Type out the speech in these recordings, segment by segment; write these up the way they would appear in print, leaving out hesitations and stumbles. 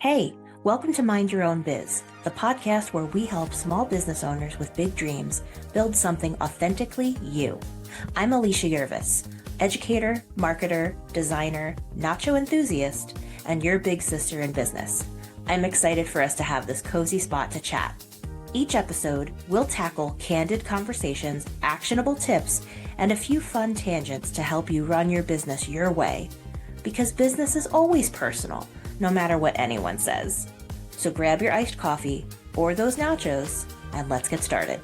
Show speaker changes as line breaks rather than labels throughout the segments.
Hey, welcome to Mind Your Own Biz, the podcast where we help small business owners with big dreams build something authentically you. I'm Alicia Yervis, educator, marketer, designer, nacho enthusiast, and your big sister in business. I'm excited for us to have this cozy spot to chat. Each episode, we'll tackle candid conversations, actionable tips, and a few fun tangents to help you run your business your way. Because business is always personal, no matter what anyone says. So grab your iced coffee or those nachos and let's get started.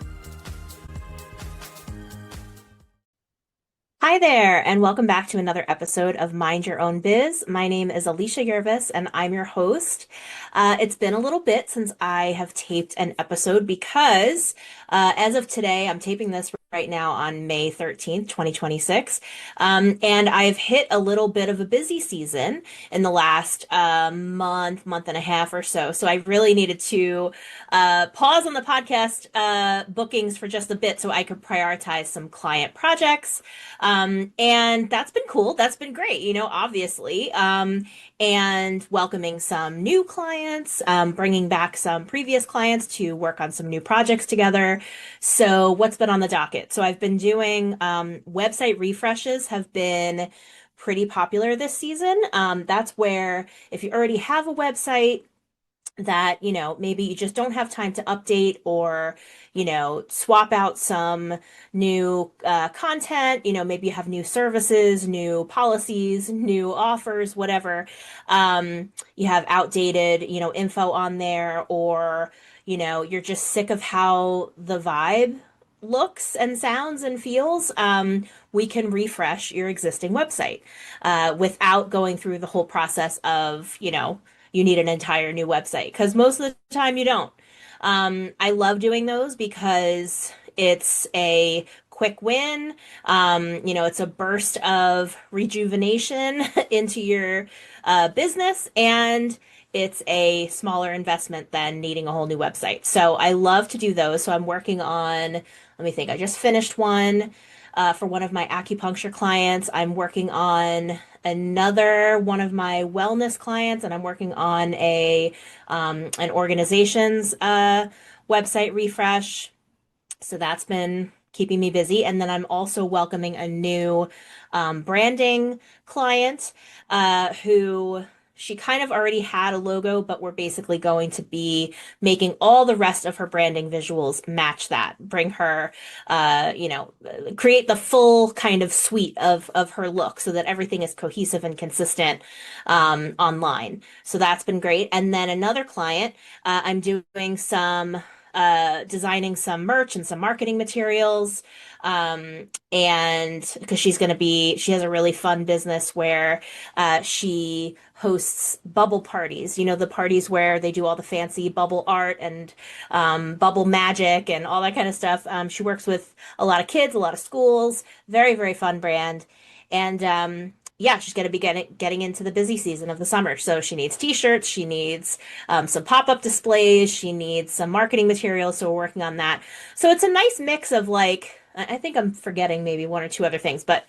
Hi there, and welcome back to another episode of Mind Your Own Biz. My name is Alicia Yervis, and I'm your host. It's been a little bit since I have taped an episode because as of today, I'm taping this right now on May 13th, 2026. And I've hit a little bit of a busy season in the last month and a half or so. So I really needed to pause on the podcast bookings for just a bit so I could prioritize some client projects. And that's been cool. That's been great, obviously. And welcoming some new clients, bringing back some previous clients to work on some new projects together. So what's been on the docket? So I've been doing website refreshes have been pretty popular this season. That's where if you already have a website that, maybe you just don't have time to update or, swap out some new content, maybe you have new services, new policies, new offers, whatever. You have outdated, info on there, or, you're just sick of how the vibe looks and sounds and feels. We can refresh your existing website without going through the whole process of, you need an entire new website because most of the time you don't. I love doing those because it's a quick win. It's a burst of rejuvenation into your business, and it's a smaller investment than needing a whole new website. So I love to do those. So I'm working on, let me think, I just finished one for one of my acupuncture clients. I'm working on another one of my wellness clients, and I'm working on an organization's website refresh. So that's been keeping me busy. And then I'm also welcoming a new branding client who she kind of already had a logo, but we're basically going to be making all the rest of her branding visuals match that, bring her, create the full kind of suite of her look so that everything is cohesive and consistent online. So that's been great. And then another client, I'm doing some designing some merch and some marketing materials. And because she has a really fun business where she hosts bubble parties, the parties where they do all the fancy bubble art and bubble magic and all that kind of stuff. She works with a lot of kids, a lot of schools, very, very fun brand. And yeah, she's going to be getting into the busy season of the summer. So she needs t-shirts, she needs some pop-up displays, she needs some marketing materials. So we're working on that. So it's a nice mix of like, I think I'm forgetting maybe one or two other things, but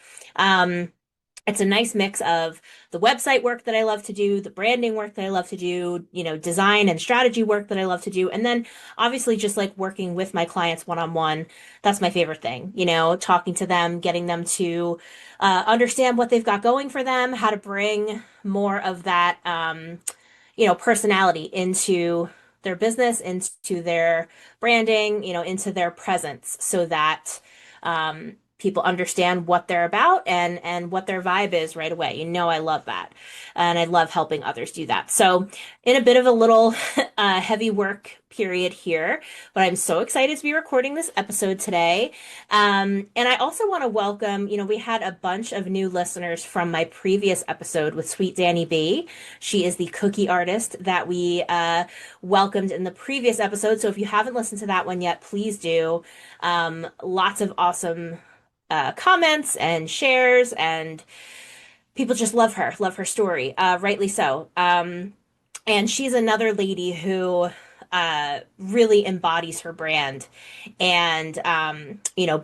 it's a nice mix of the website work that I love to do, the branding work that I love to do, design and strategy work that I love to do. And then obviously just like working with my clients one-on-one. That's my favorite thing, talking to them, getting them to understand what they've got going for them, how to bring more of that, personality into their business, into their branding, into their presence so that people understand what they're about and what their vibe is right away. I love that. And I love helping others do that. So in a bit of a little heavy work period here, but I'm so excited to be recording this episode today. And I also want to welcome, we had a bunch of new listeners from my previous episode with Sweet Danny B. She is the cookie artist that we welcomed in the previous episode. So if you haven't listened to that one yet, please do. Lots of awesome comments and shares, and people just love her story, rightly so. And she's another lady who really embodies her brand and,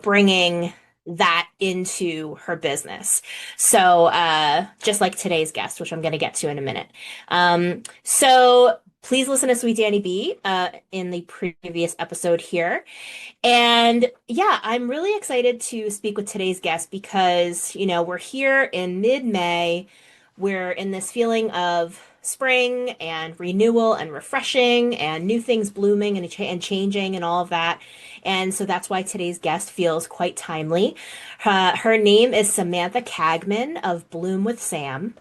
bringing that into her business. So, just like today's guest, which I'm going to get to in a minute. So please listen to Sweet Danny B in the previous episode here. And yeah, I'm really excited to speak with today's guest because, we're here in mid-May. We're in this feeling of spring and renewal and refreshing and new things blooming and changing and all of that. And so that's why today's guest feels quite timely. Her name is Samantha Cagman of Bloom with Sam.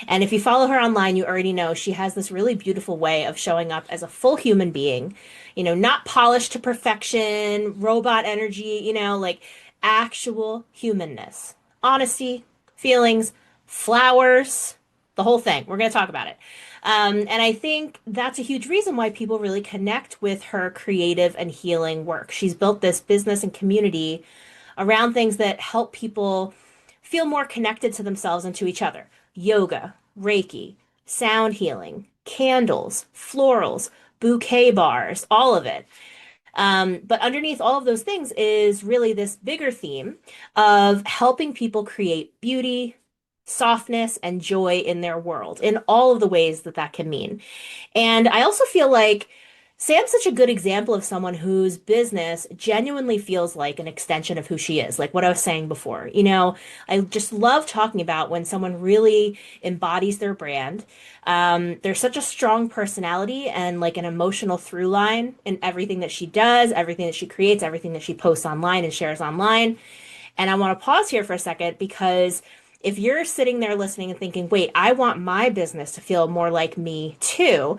And if you follow her online, you already know she has this really beautiful way of showing up as a full human being, not polished to perfection, robot energy, like actual humanness, honesty, feelings, flowers, the whole thing. We're going to talk about it. And I think that's a huge reason why people really connect with her creative and healing work. She's built this business and community around things that help people feel more connected to themselves and to each other. Yoga, Reiki, sound healing, candles, florals, bouquet bars, all of it. But underneath all of those things is really this bigger theme of helping people create beauty, softness, and joy in their world in all of the ways that that can mean. And I also feel like Sam's such a good example of someone whose business genuinely feels like an extension of who she is, like what I was saying before. I just love talking about when someone really embodies their brand. There's such a strong personality and like an emotional through line in everything that she does, everything that she creates, everything that she posts online and shares online. And I want to pause here for a second because if you're sitting there listening and thinking, wait, I want my business to feel more like me too,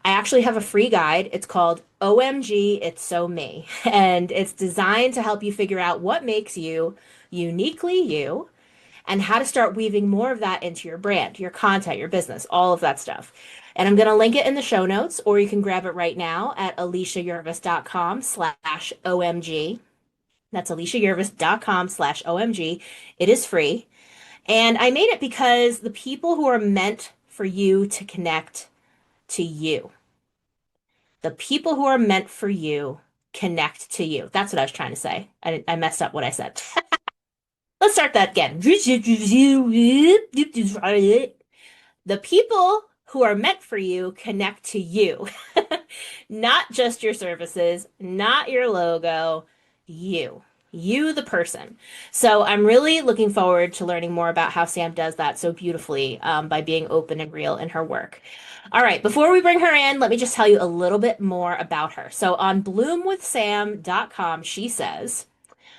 I actually have a free guide. It's called OMG, It's So Me. And it's designed to help you figure out what makes you uniquely you and how to start weaving more of that into your brand, your content, your business, all of that stuff. And I'm going to link it in the show notes, or you can grab it right now at aliciayurvis.com/OMG. That's aliciayurvis.com/OMG. It is free. And I made it because the people who are meant for you to connect to you, the people who are meant for you connect to you. That's what I was trying to say. I messed up what I said. Let's start that again. The people who are meant for you connect to you, not just your services, not your logo, you. You, the person. So I'm really looking forward to learning more about how Sam does that so beautifully by being open and real in her work. All right, before we bring her in, let me just tell you a little bit more about her. So on bloomwithsam.com, she says,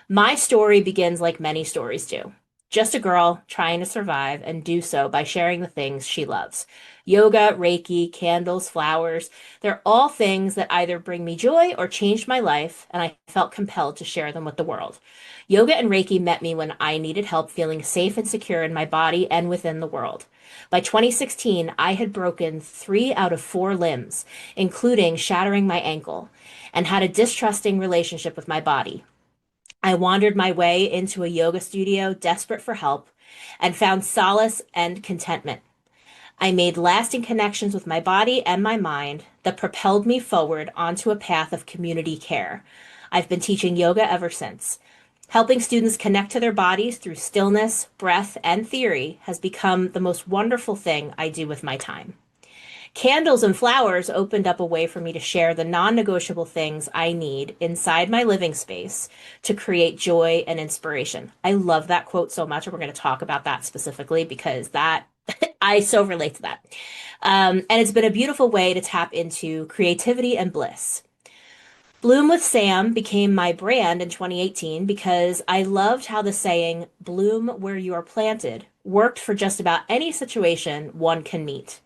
my story begins like many stories do. Just a girl trying to survive and do so by sharing the things she loves. Yoga, Reiki, candles, flowers, they're all things that either bring me joy or changed my life, and I felt compelled to share them with the world. Yoga and Reiki met me when I needed help feeling safe and secure in my body and within the world. By 2016, I had broken 3 out of 4 limbs, including shattering my ankle, and had a distrusting relationship with my body. I wandered my way into a yoga studio, desperate for help, and found solace and contentment. I made lasting connections with my body and my mind that propelled me forward onto a path of community care. I've been teaching yoga ever since. Helping students connect to their bodies through stillness, breath, and theory has become the most wonderful thing I do with my time. Candles and flowers opened up a way for me to share the non-negotiable things I need inside my living space to create joy and inspiration. I love that quote so much, and we're going to talk about that specifically because that I so relate to that. And it's been a beautiful way to tap into creativity and bliss. Bloom with Sam became my brand in 2018 because I loved how the saying, bloom where you are planted, worked for just about any situation one can meet.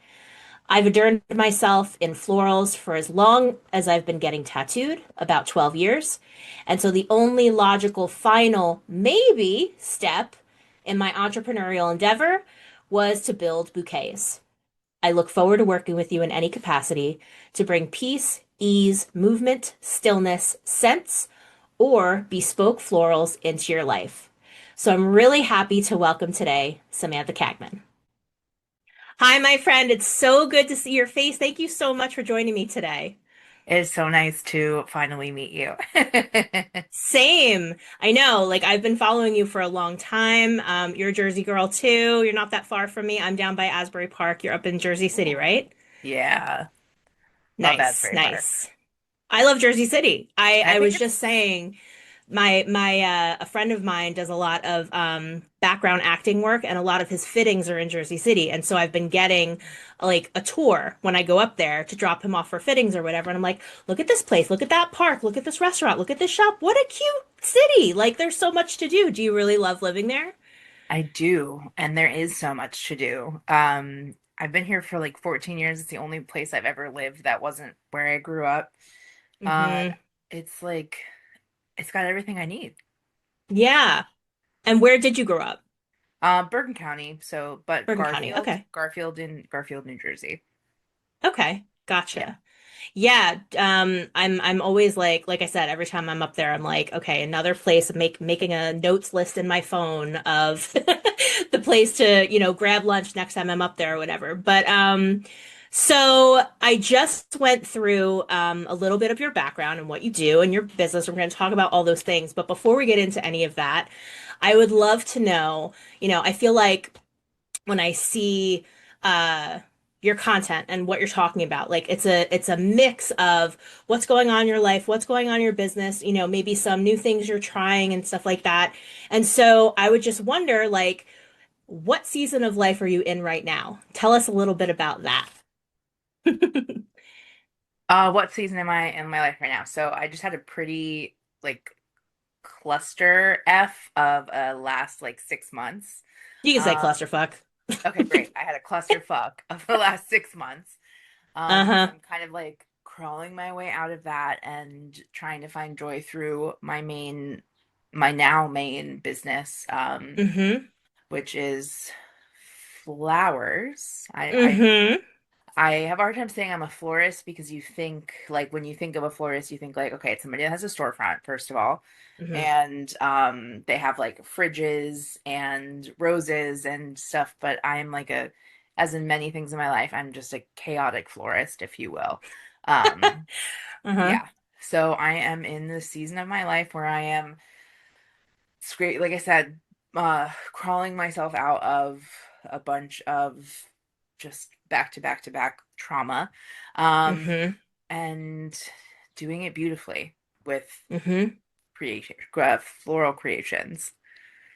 I've adorned myself in florals for as long as I've been getting tattooed, about 12 years. And so the only logical final maybe step in my entrepreneurial endeavor was to build bouquets. I look forward to working with you in any capacity to bring peace, ease, movement, stillness, scents, or bespoke florals into your life. So I'm really happy to welcome today Samantha Cagman. Hi, my friend. It's so good to see your face. Thank you so much for joining me today.
It's so nice to finally meet you.
Same. I know. Like I've been following you for a long time. You're a Jersey girl too. You're not that far from me. I'm down by Asbury Park. You're up in Jersey City,
Ooh.
right?
Yeah, love
Nice,
Asbury Park.
nice. I love Jersey City.
I
I
think
was just
it's
saying my a friend of mine does a lot of background acting work and a lot of his fittings are in Jersey City. And so I've been getting like a tour when I go up there to drop him off for fittings or whatever. And I'm like, look at this place, look at that park, look at this restaurant, look at this shop. What a cute city. Like there's so much to do. Do you really love living there?
I do, and there is so much to do. I've been here for like 14 years. It's the only place I've ever lived that wasn't where I grew up. Uh,
Hmm.
it's like it's got everything I need.
Yeah. And where did you grow up?
Bergen County, so but
Bergen County. Okay.
Garfield, New Jersey.
Okay.
Yeah.
Gotcha. Yeah, I'm always like I said, every time I'm up there, I'm like, okay, another place, making a notes list in my phone of the place to, grab lunch next time I'm up there or whatever. But so I just went through a little bit of your background and what you do and your business. We're going to talk about all those things. But before we get into any of that, I would love to know, I feel like when I see uh your content and what you're talking about. Like it's a mix of what's going on in your life, what's going on in your business, maybe some new things you're trying and stuff like that. And so I would just wonder like what season of life are you in right now? Tell us a little bit about that.
What season am I in my life right now? So I just had a pretty like cluster F of last like 6 months.
You can say
Um,
clusterfuck.
okay, great. I had a clusterfuck of the last 6 months. So
Uh-huh.
I'm kind of like crawling my way out of that and trying to find joy through my now main business,
Mm-hmm.
which is flowers.
Mm-hmm.
I have a hard time saying I'm a florist because you think like when you think of a florist, you think like, okay, it's somebody that has a storefront, first of all.
Mm-hmm.
And they have like fridges and roses and stuff, but I'm like as in many things in my life, I'm just a chaotic florist, if you will. Um,
Uh-huh.
yeah. So I am in the season of my life where I am scrape, like I said, crawling myself out of a bunch of just back to back to back trauma, um,
Mm-hmm.
and doing it beautifully with
Mm-hmm.
creation, floral creations.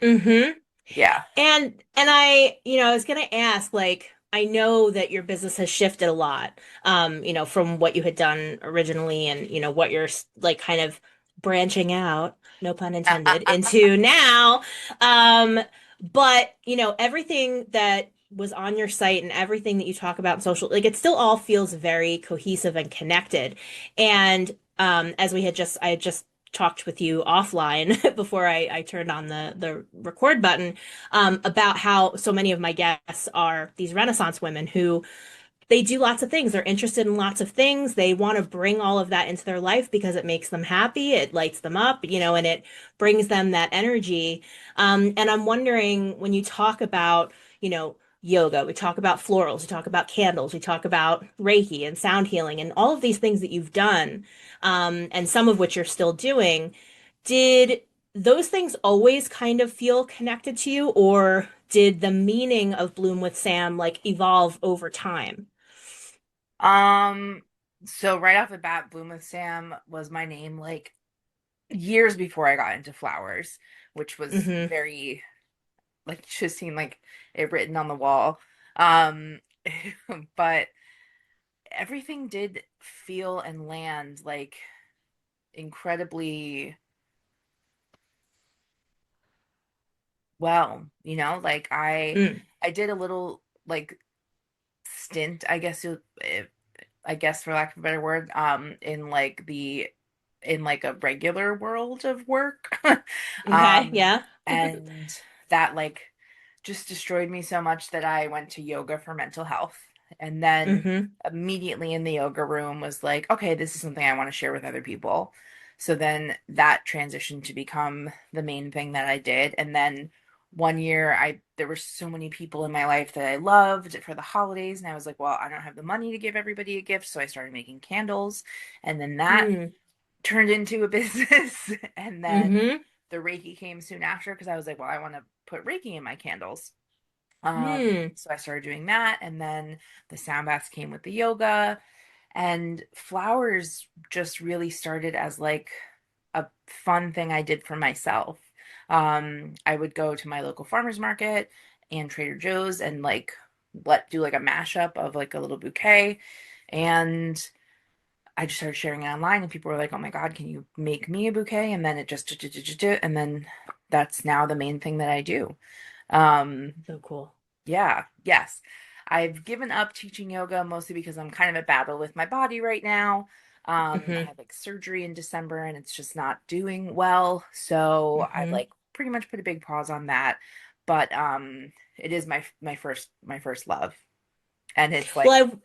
Mm-hmm.
Yeah.
And I was gonna ask, like, I know that your business has shifted a lot, from what you had done originally and, what you're like kind of branching out, no pun intended, into now. Um, but, everything that was on your site and everything that you talk about in social, like it still all feels very cohesive and connected. And I had just talked with you offline before I turned on the record button about how so many of my guests are these Renaissance women who they do lots of things. They're interested in lots of things. They want to bring all of that into their life because it makes them happy. It lights them up, and it brings them that energy. And I'm wondering when you talk about, yoga, we talk about florals, we talk about candles, we talk about Reiki and sound healing and all of these things that you've done, and some of which you're still doing. Did those things always kind of feel connected to you, or did the meaning of Bloom with Sam like evolve over time?
Um, so right off the bat, Bloom with Sam was my name like years before I got into flowers, which was
Hmm.
very like just seemed like it written on the wall. Um, but everything did feel and land like incredibly well, like
Mm.
I did a little like stint, I guess for lack of a better word, in like a regular world of work.
Okay,
Um,
yeah.
and that like just destroyed me so much that I went to yoga for mental health. And then
Hmm.
immediately in the yoga room was like, okay, this is something I want to share with other people. So then that transitioned to become the main thing that I did. And then one year I there were so many people in my life that I loved for the holidays, and I was like, well, I don't have the money to give everybody a gift, so I started making candles, and then that
Mm.
turned into a business. And then
Mm-hmm.
the Reiki came soon after because I was like, well, I want to put Reiki in my candles.
Hmm.
So I started doing that, and then the sound baths came with the yoga, and flowers just really started as like a fun thing I did for myself. I would go to my local farmers market and Trader Joe's and like let do like a mashup of like a little bouquet, and I just started sharing it online, and people were like, "Oh my God, can you make me a bouquet?" And then it just, and then that's now the main thing that I do. Um,
So cool.
yeah, yes. I've given up teaching yoga mostly because I'm kind of at battle with my body right now. I
Mm-hmm.
had like surgery in December and it's just not doing well. So I've
Mm-hmm.
like pretty much put a big pause on that. But it is my first love. And it's like,
Well,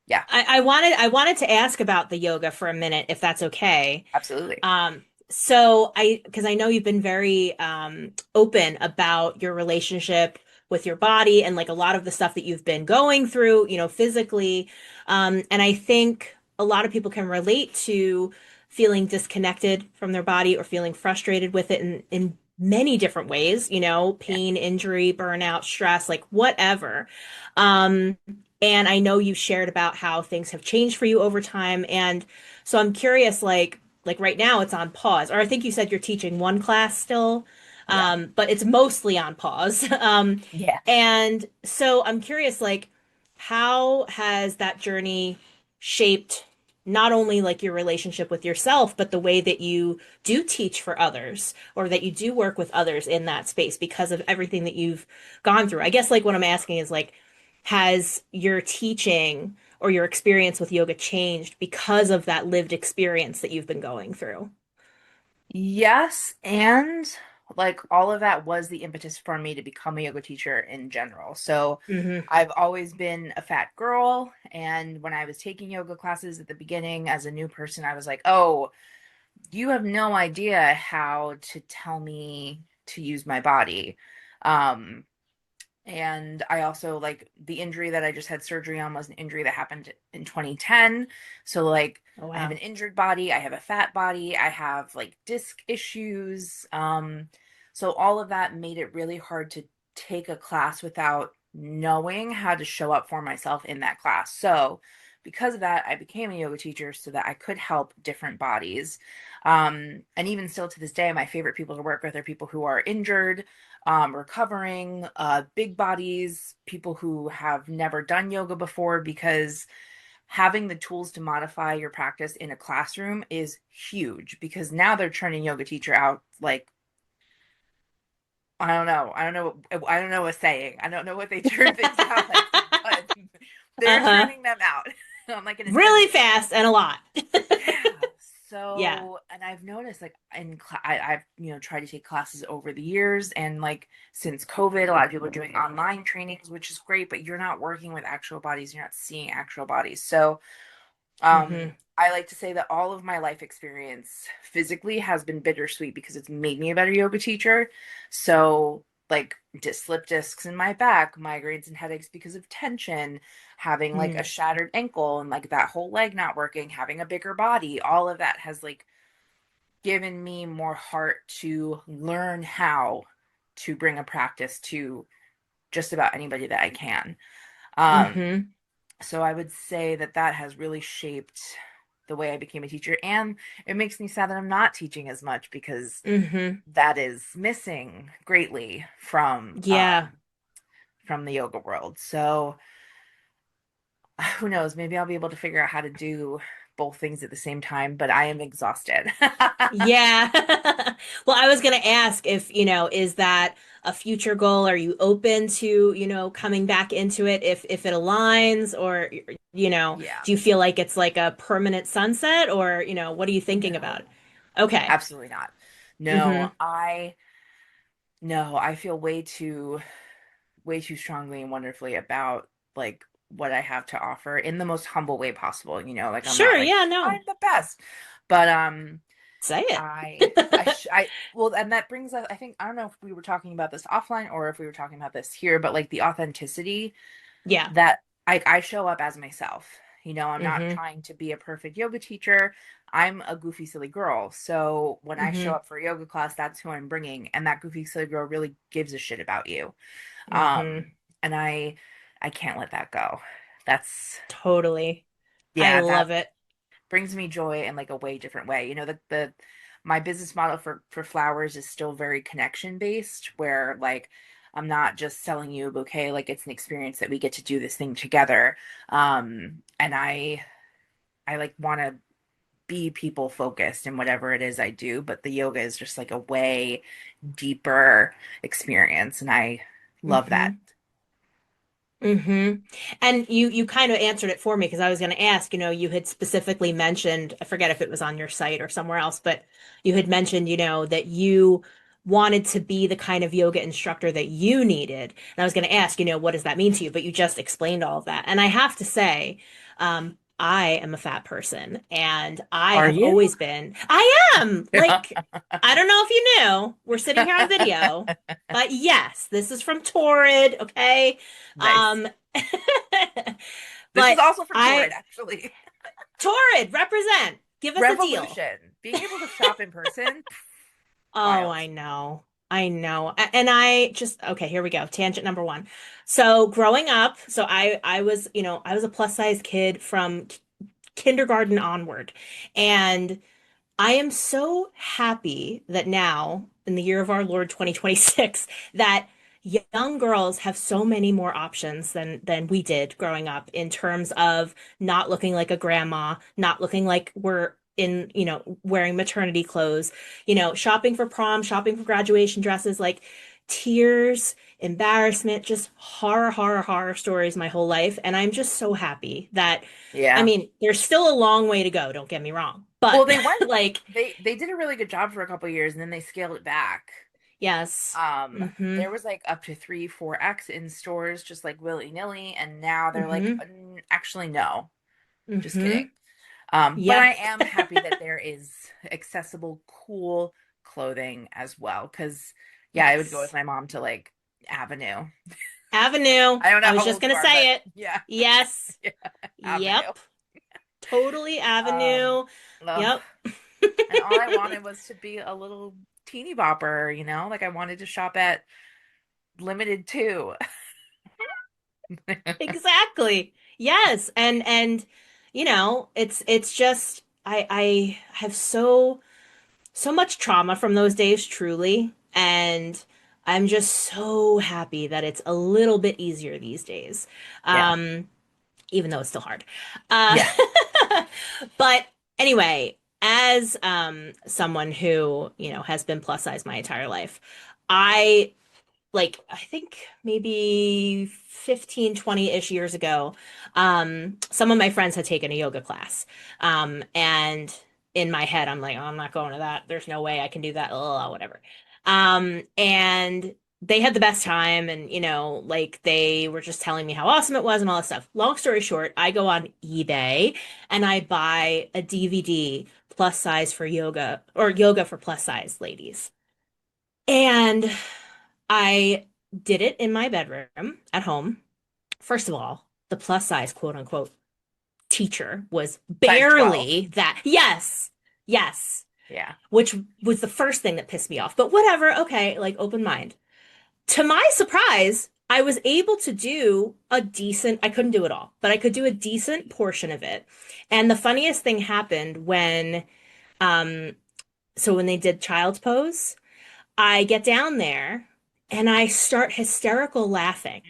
yeah,
I wanted to ask about the yoga for a minute, if that's okay.
absolutely.
Because I know you've been very open about your relationship with your body and like a lot of the stuff that you've been going through, physically. And I think a lot of people can relate to feeling disconnected from their body or feeling frustrated with it in many different ways,
Yeah.
pain, injury, burnout, stress, like whatever. Um, and I know you shared about how things have changed for you over time. And so I'm curious, like right now it's on pause, or I think you said you're teaching one class still,
Yeah.
but it's mostly on pause.
Yeah.
And so I'm curious, like, how has that journey shaped not only like your relationship with yourself, but the way that you do teach for others or that you do work with others in that space because of everything that you've gone through? I guess like what I'm asking is like, has your teaching or your experience with yoga changed because of that lived experience that you've been going through?
Yes, and like all of that was the impetus for me to become a yoga teacher in general. So
Hmm.
I've always been a fat girl, and when I was taking yoga classes at the beginning as a new person, I was like, "Oh, you have no idea how to tell me to use my body." Um, and I also like the injury that I just had surgery on was an injury that happened in 2010. So like
Oh,
I have an
wow.
injured body, I have a fat body, I have like disc issues. So all of that made it really hard to take a class without knowing how to show up for myself in that class. So because of that, I became a yoga teacher so that I could help different bodies. And even still to this day, my favorite people to work with are people who are injured, recovering, big bodies, people who have never done yoga before, because having the tools to modify your practice in a classroom is huge because now they're turning yoga teacher out like I don't know. I don't know a saying. I don't know what they turn things out as, but they're
Uh-huh.
turning them out on like an
Really
assembly line.
fast and a lot.
Yeah.
Yeah.
So, and I've noticed like I've tried to take classes over the years, and like since COVID, a lot of people are doing online trainings, which is great, but you're not working with actual bodies, you're not seeing actual bodies. So,
Hmm.
I like to say that all of my life experience physically has been bittersweet because it's made me a better yoga teacher. So, like slip discs in my back, migraines and headaches because of tension, having like a
Hmm.
shattered ankle and like that whole leg not working, having a bigger body, all of that has like given me more heart to learn how to bring a practice to just about anybody that I can. Um,
Hmm.
so I would say that that has really shaped the way I became a teacher. And it makes me sad that I'm not teaching as much because
Hmm.
that is missing greatly
Yeah.
from the yoga world. So who knows? Maybe I'll be able to figure out how to do both things at the same time, but I am exhausted.
Yeah. Well, I was going to ask if, is that a future goal? Are you open to, coming back into it if it aligns or,
Yeah.
do you feel like it's like a permanent sunset or, what are you thinking about?
No,
Okay.
absolutely not.
Hmm.
No, I feel way too strongly and wonderfully about like what I have to offer in the most humble way possible. Like I'm not
Sure.
like
Yeah, no.
I'm the best, but
Say it.
Well, and that brings us, I think, I don't know if we were talking about this offline or if we were talking about this here, but like the authenticity
Yeah.
that I show up as myself. I'm not
Mm-hmm.
trying to be a perfect yoga teacher. I'm a goofy, silly girl. So when I show
Mm-hmm.
up for a yoga class, that's who I'm bringing. And that goofy, silly girl really gives a shit about you.
Mm-hmm.
And I can't let that go. That's,
Totally. I
yeah, that
love it.
brings me joy in like a way different way. The my business model for flowers is still very connection based, where like I'm not just selling you a bouquet, like it's an experience that we get to do this thing together. And I like want to be people focused in whatever it is I do, but the yoga is just like a way deeper experience, and I love that.
Mm-hmm. Mm-hmm. And you kind of answered it for me because I was going to ask, you had specifically mentioned, I forget if it was on your site or somewhere else, but you had mentioned, that you wanted to be the kind of yoga instructor that you needed. And I was going to ask, what does that mean to you? But you just explained all of that. And I have to say, I am a fat person and I
Are
have
you?
always been. I am like, I don't know if you knew, we're sitting here on video, but yes, this is from Torrid, okay?
Nice.
Um,
This is
but
also from Torrid,
I,
actually.
Torrid, represent. Give us a deal.
Revolution. Being able to shop in person,
Oh,
wild.
I know. I know. And I just, okay, here we go. Tangent number one. So growing up, so I was, I was a plus size kid from kindergarten onward. And I am so happy that now, in the year of our Lord 2026, that young girls have so many more options than we did growing up in terms of not looking like a grandma, not looking like we're in, wearing maternity clothes, shopping for prom, shopping for graduation dresses, like tears, embarrassment, just horror, horror, horror stories my whole life. And I'm just so happy that, I
Yeah.
mean, there's still a long way to go, don't get me wrong. But
Well, they went
like,
they did a really good job for a couple of years and then they scaled it back.
yes. Mm-hmm.
There was like up to 3, 4x in stores just like willy-nilly, and now they're like,
Mm-hmm.
Actually, no, just kidding."
Mm-hmm.
But
Yeah.
I am happy that there is accessible, cool clothing as well. Because, yeah, I would go with
Yes.
my mom to like Avenue.
Avenue.
I don't know
I was
how
just
old you
gonna
are, but
say it.
yeah,
Yes.
yeah, Avenue.
Yep. Totally
Um,
Avenue.
ugh.
Yep.
And all I wanted was to be a little teeny bopper, like I wanted to shop at Limited too.
Exactly. Yes. And it's just I have so much trauma from those days, truly. And I'm just so happy that it's a little bit easier these days.
Yeah,
Even though it's still hard. Uh,
yeah,
but anyway, as someone who, has been plus size my entire life, I I think maybe 15, 20-ish years ago, some of my friends had taken a yoga class. And in my head, I'm like, oh, I'm not going to that. There's no way I can do that. Oh, whatever. And they had the best time and, they were just telling me how awesome it was and all this stuff. Long story short, I go on eBay and I buy a DVD plus size for yoga or yoga for plus size ladies. And I did it in my bedroom at home. First of all, the plus size quote unquote teacher was
size 12.
barely that. Yes. Yes.
Yeah.
Which was the first thing that pissed me off. But whatever. Okay. Like open mind. To my surprise, I was able to do a decent, I couldn't do it all, but I could do a decent portion of it. And the funniest thing happened um, so when they did child's pose, I get down there and I start hysterical laughing.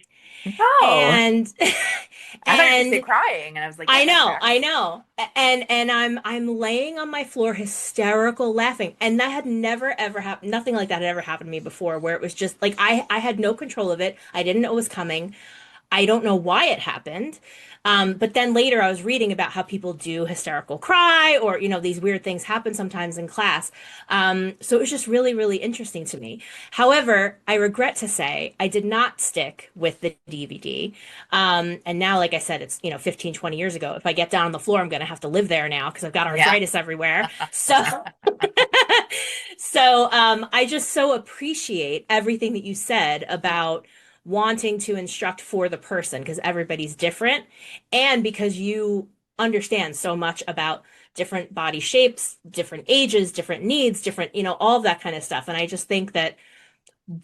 No,
And
I thought you were gonna say
and
crying, and I was like, yeah, that
I
tracks.
know. And I'm laying on my floor hysterical laughing. And that had never ever happened. Nothing like that had ever happened to me before where it was just like I had no control of it. I didn't know it was coming. I don't know why it happened. But then later I was reading about how people do hysterical cry or, these weird things happen sometimes in class. So it was just really, really interesting to me. However, I regret to say I did not stick with the DVD. And now, like I said, it's, 15, 20 years ago. If I get down on the floor, I'm going to have to live there now because I've got
Yeah.
arthritis everywhere. So So I just so appreciate everything that you said about wanting to instruct for the person because everybody's different and because you understand so much about different body shapes, different ages, different needs, different, all of that kind of stuff. And I just think that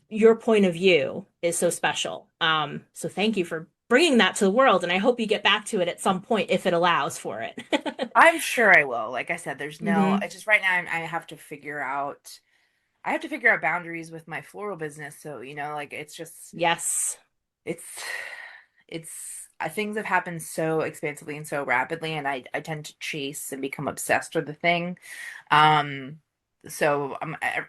your point of view is so special. So thank you for bringing that to the world. And I hope you get back to it at some point if it allows for it.
I'm sure I will. Like I said, there's no,
hmm
it's just right now I have to figure out, I have to figure out boundaries with my floral business. So, like it's just,
Yes.
it's, things have happened so expansively and so rapidly, and I tend to chase and become obsessed with the thing. Um, so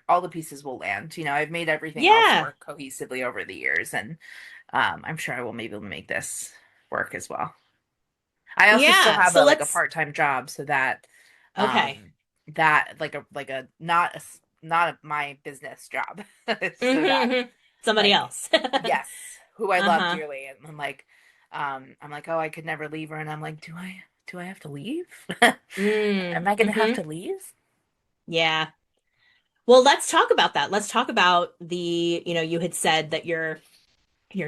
all the pieces will land. I've made everything else
Yeah.
work cohesively over the years, and I'm sure I will maybe make this work as well. I also still
Yeah.
have
So
a like a
let's,
part-time job, so that
okay.
that like a not a not a, my business job, so that
hmm Somebody
like
else.
yes, who I love
Uh-huh.
dearly, and I'm like, oh, I could never leave her, and I'm like, do I have to leave? Am I gonna have
Mm-hmm.
to leave?
Yeah. Well, let's talk about that. Let's talk about you had said that you're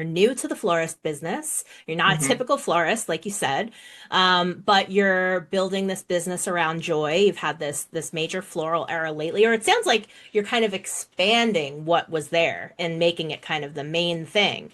new to the florist business. You're not a
Hmm.
typical florist, like you said, but you're building this business around joy. You've had this major floral era lately, or it sounds like you're kind of expanding what was there and making it kind of the main thing.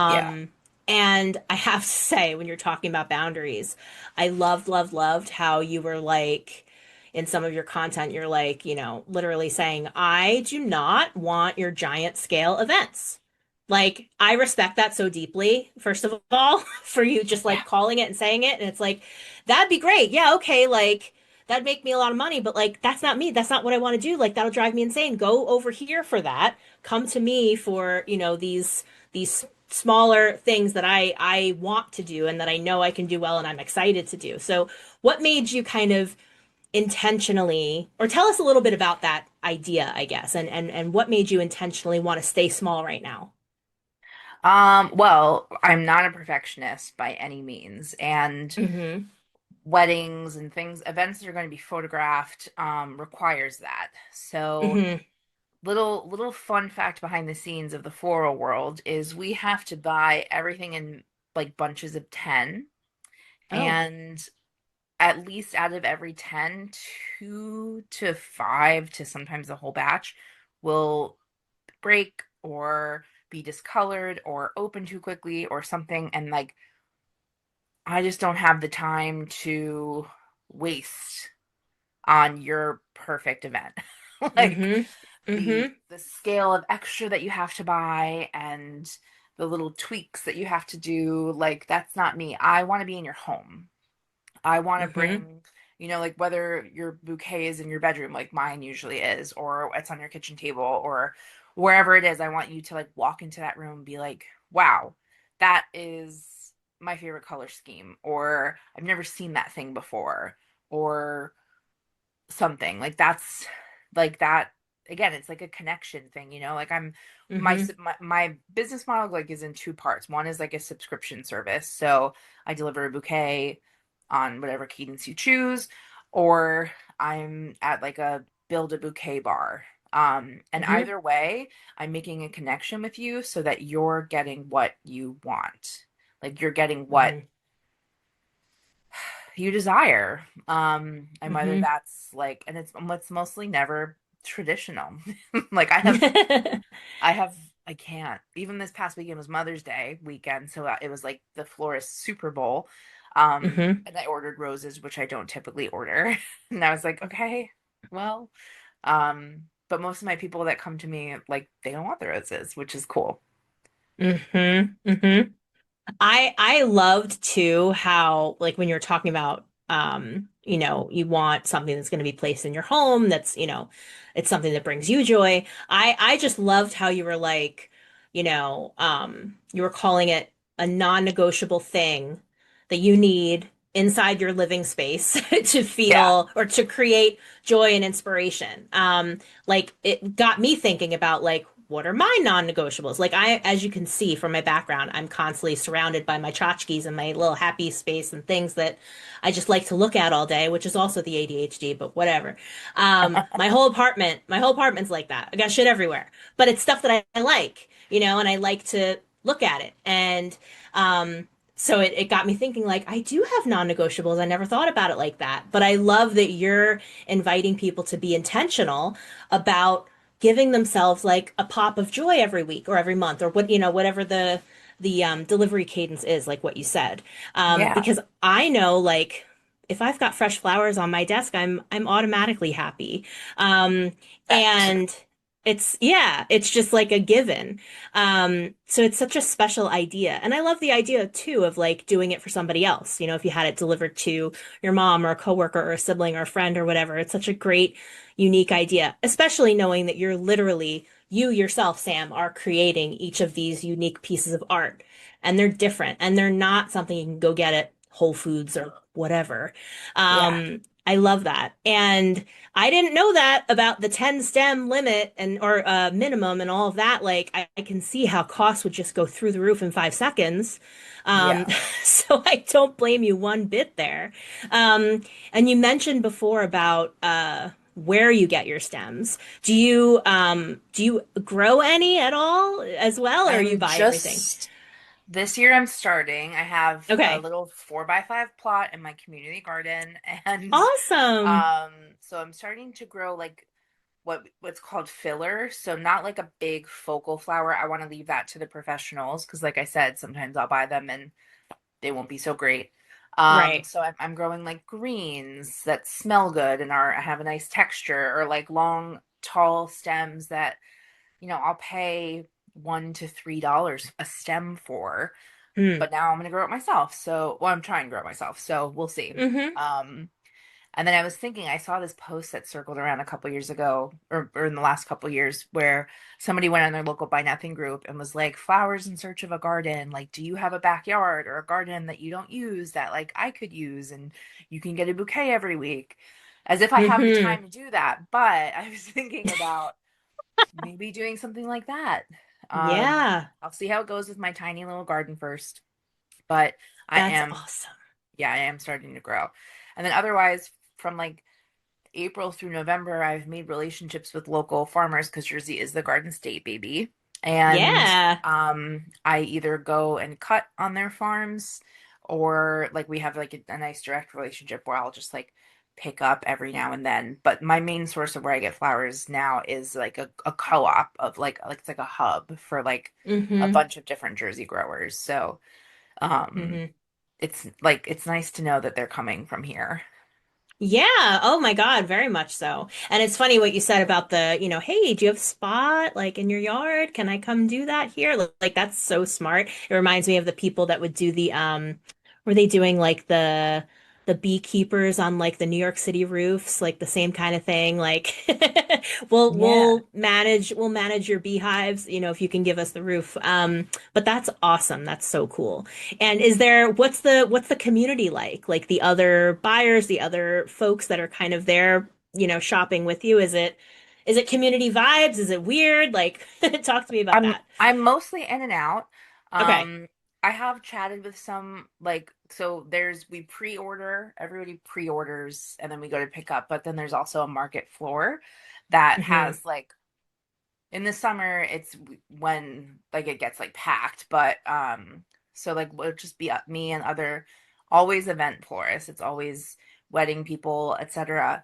Yeah,
Um, and I have to say, when you're talking about boundaries, I loved, loved, loved how you were like, in some of your content, you're like, literally saying, I do not want your giant scale events. Like, I respect that so deeply, first of all, for you just
yeah,
like calling it and saying it. And it's like, that'd be great. Yeah, okay, like that'd make me a lot of money, but like that's not me. That's not what I want to do. Like that'll drive me insane. Go over here for that. Come to me for, these smaller things that I want to do and that I know I can do well and I'm excited to do. So, what made you kind of intentionally, or tell us a little bit about that idea, I guess, and what made you intentionally want to stay small right now?
well, I'm not a perfectionist by any means, and
hmm
weddings and things, events that are going to be photographed, requires that. So
hmm
little fun fact behind the scenes of the floral world is we have to buy everything in like bunches of 10,
Oh.
and at least out of every 10, 2 to 5 to sometimes the whole batch will break or be discolored or open too quickly or something, and like I just don't have the time to waste on your perfect event. Like
hmm
the
hmm
the scale of extra that you have to buy and the little tweaks that you have to do, like that's not me. I want to be in your home. I want to
hmm
bring, like whether your bouquet is in your bedroom, like mine usually is, or it's on your kitchen table, or wherever it is, I want you to like walk into that room and be like, wow, that is my favorite color scheme, or I've never seen that thing before, or something like that's like that. Again, it's like a connection thing, like I'm
hmm
my business model like is in two parts. One is like a subscription service, so I deliver a bouquet on whatever cadence you choose, or I'm at like a build a bouquet bar. And
hmm
either way, I'm making a connection with you so that you're getting what you want, like you're getting what
hmm
you desire. And whether
hmm
that's like, and it's mostly never traditional. Like I have, I can't. Even this past weekend was Mother's Day weekend, so it was like the florist Super Bowl.
hmm
And I ordered roses, which I don't typically order. And I was like, okay, well, but most of my people that come to me, like, they don't want the roses, which is cool.
hmm hmm I loved too how like when you're talking about you want something that's going to be placed in your home that's, it's something that brings you joy. I just loved how you were like, you were calling it a non-negotiable thing that you need inside your living space to
Yeah.
feel or to create joy and inspiration. Like it got me thinking about like what are my non-negotiables? Like as you can see from my background, I'm constantly surrounded by my tchotchkes and my little happy space and things that I just like to look at all day, which is also the ADHD, but whatever. My whole apartment's like that. I got shit everywhere, but it's stuff that I like, and I like to look at it. And, so it got me thinking, like, I do have non-negotiables. I never thought about it like that. But I love that you're inviting people to be intentional about giving themselves like a pop of joy every week or every month or whatever the delivery cadence is, like what you said.
Yeah,
Because I know, like, if I've got fresh flowers on my desk, I'm automatically happy. Um,
that too.
and it's just like a given. So it's such a special idea. And I love the idea too of like doing it for somebody else. If you had it delivered to your mom or a coworker or a sibling or a friend or whatever, it's such a great, unique idea, especially knowing that you yourself, Sam, are creating each of these unique pieces of art. And they're different and they're not something you can go get at Whole Foods or whatever.
Yeah,
I love that. And I didn't know that about the 10 stem limit and or minimum and all of that. Like I can see how costs would just go through the roof in 5 seconds. Um,
yeah.
so I don't blame you one bit there. And you mentioned before about where you get your stems. Do you grow any at all as well, or you
I'm
buy everything?
just This year I'm starting. I have a
Okay.
little 4x5 plot in my community garden, and
Awesome.
so I'm starting to grow like what's called filler. So not like a big focal flower. I want to leave that to the professionals because, like I said, sometimes I'll buy them and they won't be so great.
Right.
So I'm growing like greens that smell good and are have a nice texture, or like long, tall stems that I'll pay $1 to $3 a stem for.
Hmm.
But now I'm gonna grow it myself. So, well, I'm trying to grow it myself. So we'll see.
Mm-hmm.
Um, and then I was thinking, I saw this post that circled around a couple years ago, or in the last couple years, where somebody went on their local Buy Nothing group and was like, "Flowers in search of a garden. Like, do you have a backyard or a garden that you don't use that like I could use, and you can get a bouquet every week?" As if I have the
Mm-hmm.
time to do that. But I was thinking about maybe doing something like that.
Yeah,
I'll see how it goes with my tiny little garden first, but I
that's
am,
awesome.
yeah, I am starting to grow. And then otherwise, from like April through November, I've made relationships with local farmers because Jersey is the Garden State, baby. And
Yeah.
I either go and cut on their farms, or like we have like a nice direct relationship where I'll just like pick up every now and then. But my main source of where I get flowers now is like a co-op of like it's like a hub for like a
Mm-hmm.
bunch of different Jersey growers. So um
Mm-hmm.
it's nice to know that they're coming from here.
Yeah. Oh my God, very much so. And it's funny what you said about hey, do you have a spot like in your yard? Can I come do that here? Like that's so smart. It reminds me of the people that would do were they doing like the beekeepers on like the New York City roofs, like the same kind of thing. Like we'll
Yeah.
we'll manage we'll manage your beehives, if you can give us the roof. But that's awesome. That's so cool. And what's the community like? Like the other buyers, the other folks that are kind of there, shopping with you? Is it community vibes? Is it weird? Like, talk to me about that.
I'm mostly in and out.
Okay.
Um, I have chatted with some, like, so we pre-order, everybody pre-orders and then we go to pick up, but then there's also a market floor that
Hmm.
has like, in the summer it's when like it gets like packed, but so like we'll just be me and other, always event florists. It's always wedding people, etc.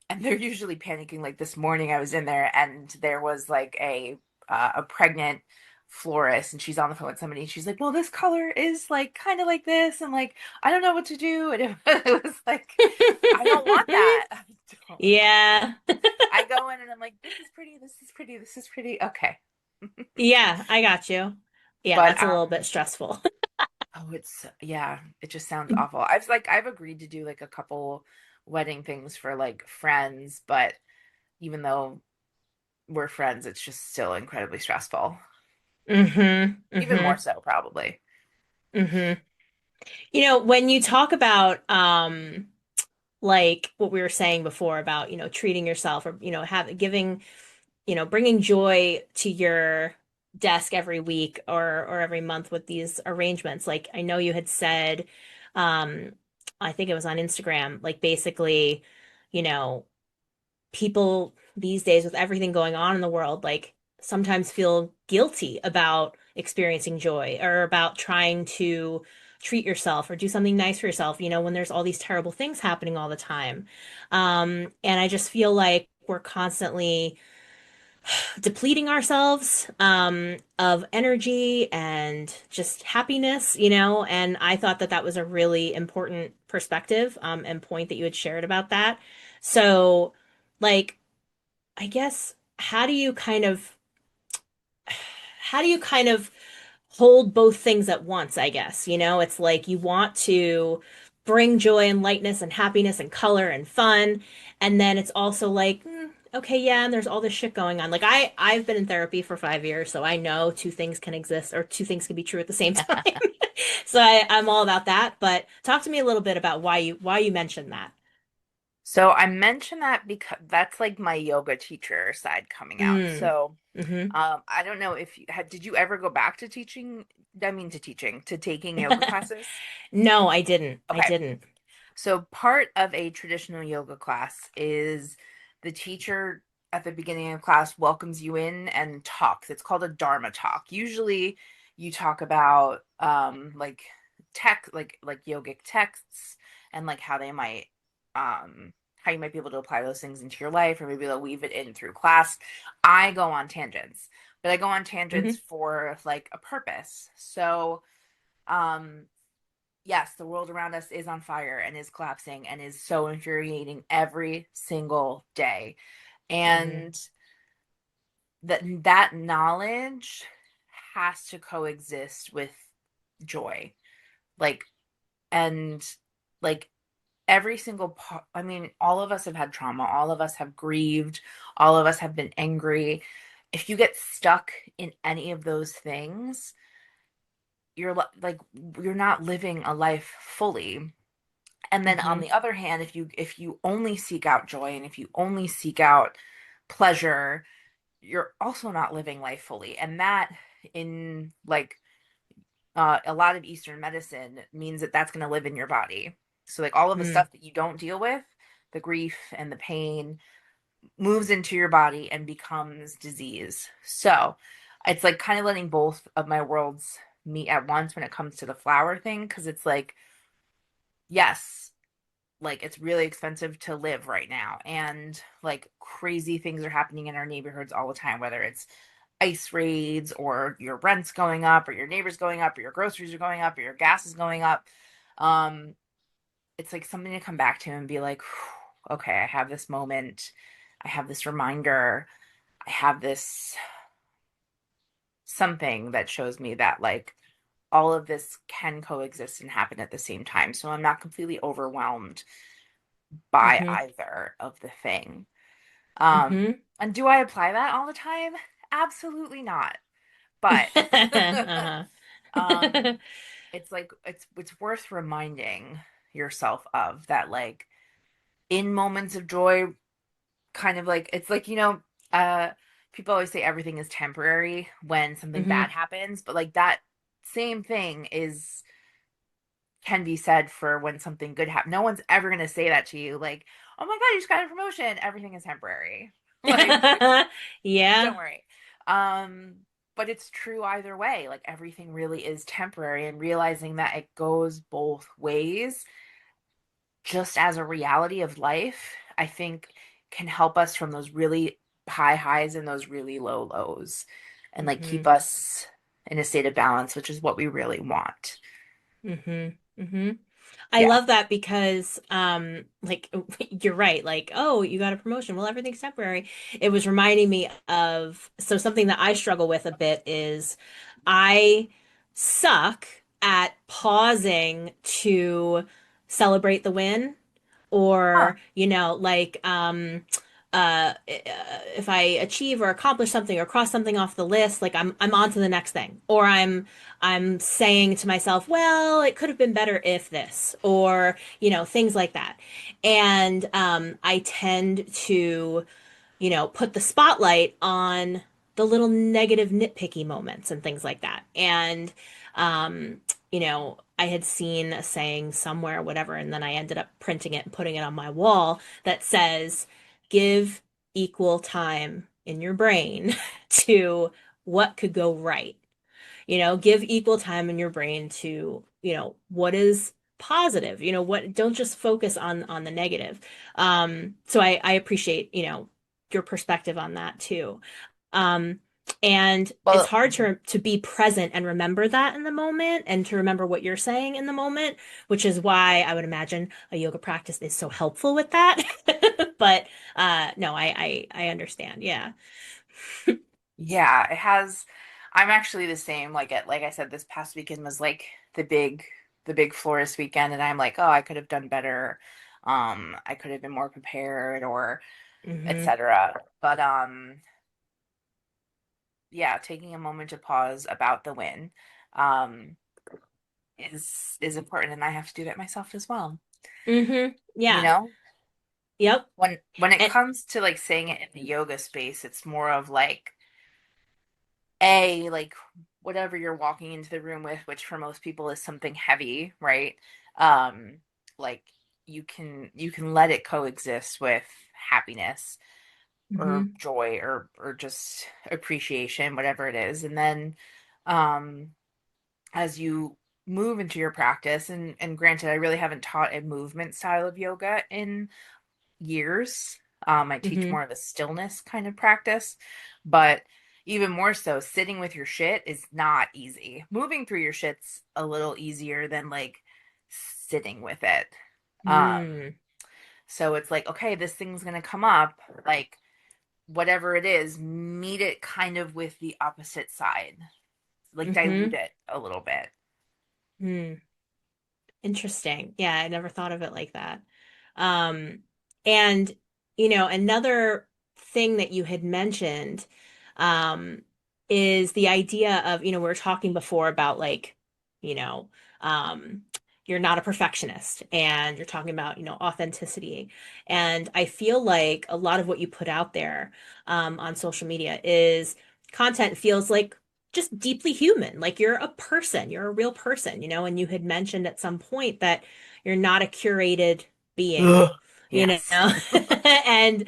And they're usually panicking. Like this morning I was in there and there was like a pregnant florist, and she's on the phone with somebody, and she's like, well, this color is like kind of like this, and like I don't know what to do. And it was like, I don't want that. I don't want that.
Yeah.
I go in and I'm like, this is pretty, this is pretty, this is pretty. Okay.
Yeah, I got you. Yeah,
But
that's a little bit stressful.
oh, it's, yeah, it just sounds awful. I've agreed to do like a couple wedding things for like friends, but even though we're friends, it's just still incredibly stressful.
Hmm.
Even more
Hmm.
so, probably.
Hmm. When you talk about like what we were saying before about, treating yourself or, have giving bringing joy to your desk every week or every month with these arrangements. Like I know you had said, um, I think it was on Instagram, like basically, you know, people these days with everything going on in the world, like sometimes feel guilty about experiencing joy or about trying to treat yourself or do something nice for yourself, when there's all these terrible things happening all the time. And I just feel like we're constantly depleting ourselves of energy and just happiness, and I thought that that was a really important perspective and point that you had shared about that. So, like, I guess how do you kind of hold both things at once, I guess. It's like you want to bring joy and lightness and happiness and color and fun. And then it's also like, okay, yeah, and there's all this shit going on. Like I've been in therapy for 5 years, so I know two things can exist or two things can be true at the same time. So I'm all about that. But talk to me a little bit about why you mentioned that.
So I mentioned that because that's like my yoga teacher side coming out.
Mm.
So
Mm-hmm.
I don't know if did you ever go back to teaching? I mean, to teaching, to taking yoga classes?
No, I didn't. I
Okay.
didn't.
So part of a traditional yoga class is the teacher at the beginning of class welcomes you in and talks. It's called a Dharma talk. Usually you talk about like tech like yogic texts and like how you might be able to apply those things into your life, or maybe they'll weave it in through class. I go on tangents, but I go on tangents
Mm-hmm.
for like a purpose. So um yes, the world around us is on fire and is collapsing and is so infuriating every single day.
Mm-hmm.
And that knowledge has to coexist with joy. Like, and like every single part, I mean, all of us have had trauma, all of us have grieved, all of us have been angry. If you get stuck in any of those things, like you're not living a life fully. And then on
Mm-hmm.
the other hand, if you only seek out joy and if you only seek out pleasure, you're also not living life fully. And that in like a lot of Eastern medicine means that that's going to live in your body. So like all of the
Mm.
stuff that you don't deal with, the grief and the pain moves into your body and becomes disease. So it's like kind of letting both of my worlds meet at once when it comes to the flower thing, because it's like, yes, like it's really expensive to live right now, and like crazy things are happening in our neighborhoods all the time, whether it's ice raids or your rent's going up or your neighbors going up or your groceries are going up or your gas is going up. um it's like something to come back to and be like, okay, I have this moment, I have this reminder, I have this something that shows me that like all of this can coexist and happen at the same time, so I'm not completely overwhelmed by
Mm-hmm.
either of the thing. Um,
Mm-hmm.
and do I apply that all the time? Absolutely not. But
Uh-huh.
um, it's like it's worth reminding yourself of that, like in moments of joy, kind of like it's like, uh people always say everything is temporary when something bad
Mm-hmm.
happens, but like that same thing is can be said for when something good happens. No one's ever going to say that to you like, oh my god, you just got a promotion, everything is temporary. Like, don't
Yeah.
worry. Um, but it's true either way. Like everything really is temporary, and realizing that it goes both ways, just as a reality of life, I think can help us from those really high highs and those really low lows, and like
Mm-hmm.
keep us in a state of balance, which is what we really want.
Mm-hmm. Mm-hmm. I
Yeah.
love that because like you're right, like, oh, you got a promotion. Well, everything's temporary. It was reminding me of something that I struggle with a bit is I suck at pausing to celebrate the win
Huh.
or like if I achieve or accomplish something or cross something off the list, like I'm on to the next thing, or I'm saying to myself, well, it could have been better if this, or things like that. And I tend to put the spotlight on the little negative nitpicky moments and things like that. And, I had seen a saying somewhere, whatever, and then I ended up printing it and putting it on my wall that says, give equal time in your brain to what could go right. Give equal time in your brain to, what is positive, don't just focus on the negative. So I appreciate, your perspective on that too. Um, and it's
Well,
hard to be present and remember that in the moment and to remember what you're saying in the moment, which is why I would imagine a yoga practice is so helpful with that. But no, I understand. Yeah.
yeah, it has. I'm actually the same. Like I said, this past weekend was like the big florist weekend, and I'm like, oh, I could have done better. I could have been more prepared, or
Hmm.
etc. But yeah, taking a moment to pause about the win, um, is important, and I have to do that myself as well.
Hmm.
You
Yeah.
know,
Yep.
when it
And
comes to like saying it in the yoga space, it's more of like like whatever you're walking into the room with, which for most people is something heavy, right? Um, like you can let it coexist with happiness or
hmm
joy or just appreciation, whatever it is. And then um as you move into your practice, and granted, I really haven't taught a movement style of yoga in years. I teach
hmm
more of a stillness kind of practice, but even more so, sitting with your shit is not easy. Moving through your shit's a little easier than like sitting with it.
mm,
So it's like, okay, this thing's gonna come up, like whatever it is, meet it kind of with the opposite side, like dilute
hmm
it a little bit.
mm. Interesting. Yeah, I never thought of it like that. Um, and another thing that you had mentioned, um, is the idea of, we were talking before about like, you know, um, you're not a perfectionist and you're talking about, authenticity. And I feel like a lot of what you put out there, on social media is content feels like just deeply human. Like you're a person, you're a real person, and you had mentioned at some point that you're not a curated being,
Ugh.
you know?
Yes.
And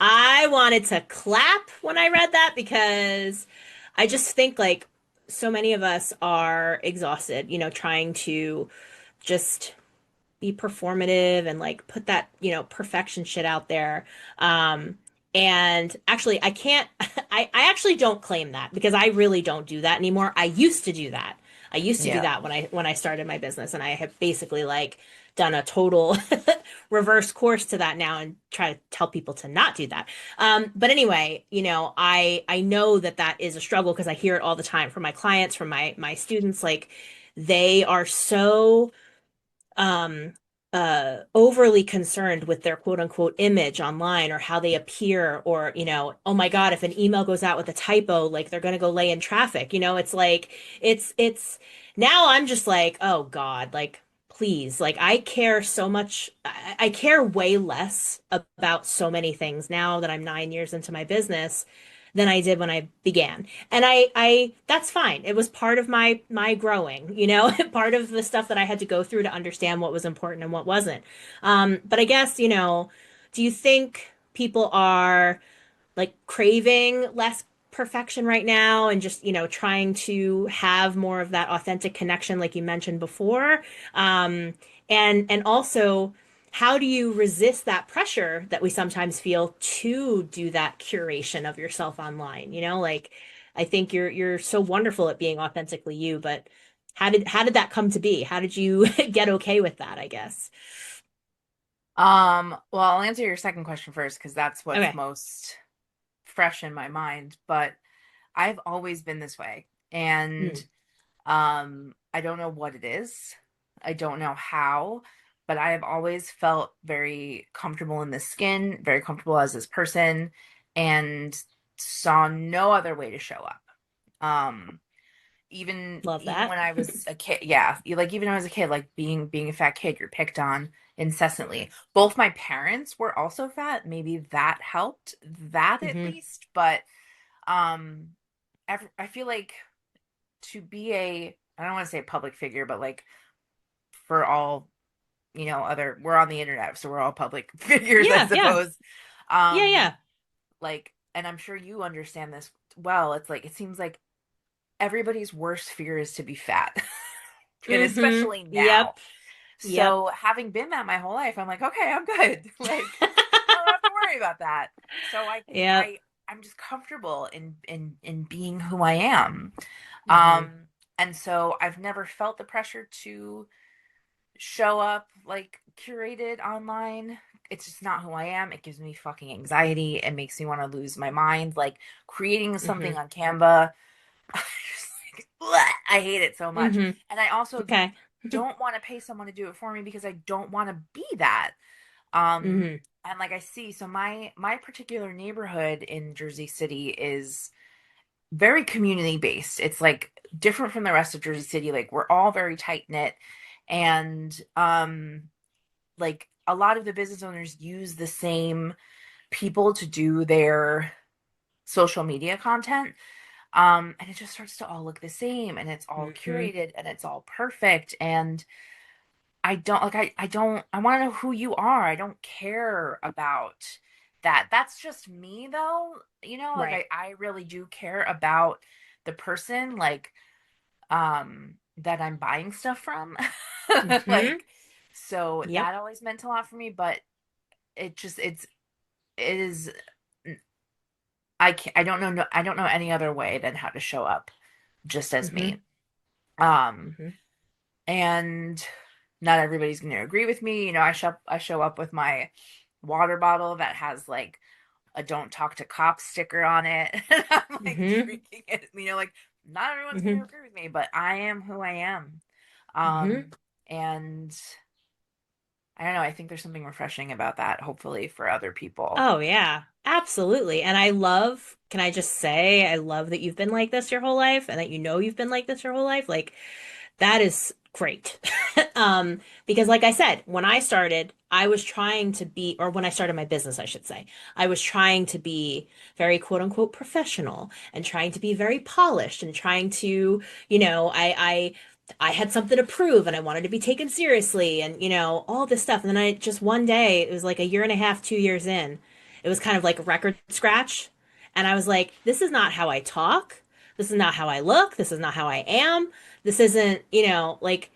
I wanted to clap when I read that because I just think like so many of us are exhausted, trying to just be performative and like put that, perfection shit out there. Um, and actually, I can't, I actually don't claim that because I really don't do that anymore. I used to do that. I used to do
Yeah.
that when I started my business, and I have basically like done a total reverse course to that now and try to tell people to not do that. But anyway, I know that that is a struggle because I hear it all the time from my clients, from my students. Like they are so um overly concerned with their quote unquote image online or how they appear, or oh my God, if an email goes out with a typo, like they're gonna go lay in traffic. It's like it's now I'm just like, oh God, like please, like I care so much. I care way less about so many things now that I'm 9 years into my business than I did when I began. And that's fine. It was part of my growing, part of the stuff that I had to go through to understand what was important and what wasn't. But I guess, do you think people are like craving less perfection right now and just, trying to have more of that authentic connection like you mentioned before? And also, how do you resist that pressure that we sometimes feel to do that curation of yourself online? Like I think you're so wonderful at being authentically you, but how did that come to be? How did you get okay with that, I guess?
Well, I'll answer your second question first because that's what's
Okay.
most fresh in my mind. But I've always been this way. And
Mm,
I don't know what it is. I don't know how, but I have always felt very comfortable in this skin, very comfortable as this person, and saw no other way to show up. Um,
Love
even
that.
when I was a kid, yeah, like even when I was a kid, like being a fat kid, you're picked on incessantly. Both my parents were also fat. Maybe that helped that at
Hmm.
least, but um, I feel like to be a I don't want to say a public figure, but like for all other we're on the internet, so we're all public figures, I
Yeah, yeah,
suppose.
yeah,
Um,
yeah.
like, and I'm sure you understand this well. It's like it seems like everybody's worst fear is to be fat. And
Hmm.
especially now.
Yep, yep.
So having been that my whole life, I'm like, okay, I'm good. Like, I don't have to worry about that. So
Yep.
I'm just comfortable in being who I am.
Hmm.
Um, and so I've never felt the pressure to show up like curated online. It's just not who I am. It gives me fucking anxiety. It makes me want to lose my mind. Like creating
Hmm.
something on Canva, I hate it so much.
Hmm.
And I also
Okay.
don't want to pay someone to do it for me because I don't want to be that. Um,
Hmm.
and like I see, so my particular neighborhood in Jersey City is very community based. It's like different from the rest of Jersey City. Like we're all very tight knit, and like a lot of the business owners use the same people to do their social media content. And it just starts to all look the same, and it's all
Hmm.
curated, and it's all perfect. And I don't I want to know who you are. I don't care about that. That's just me though. Like
Right.
I really do care about the person, like that I'm buying stuff from.
Hmm.
Like so
Yep.
that always meant a lot for me, but it is I don't know I don't know any other way than how to show up just as
Hmm.
me. Um
Hmm.
and not everybody's going to agree with me. I show up with my water bottle that has like a "Don't talk to cops" sticker on it, and I'm like
Hmm.
drinking it. Like not everyone's going to
Hmm.
agree with me, but I am who I am.
Hmm.
And I don't know. I think there's something refreshing about that. Hopefully for other people.
Oh yeah, absolutely. And I love, can I just say, I love that you've been like this your whole life and that you know you've been like this your whole life. Like that is great. Because like I said, when I started, I was trying to be, or when I started my business, I should say, I was trying to be very quote unquote professional and trying to be very polished and trying to, I had something to prove and I wanted to be taken seriously and, all this stuff. And then I just one day, it was like a year and a half, 2 years in, it was kind of like a record scratch. And I was like, this is not how I talk. This is not how I look. This is not how I am. This isn't, like,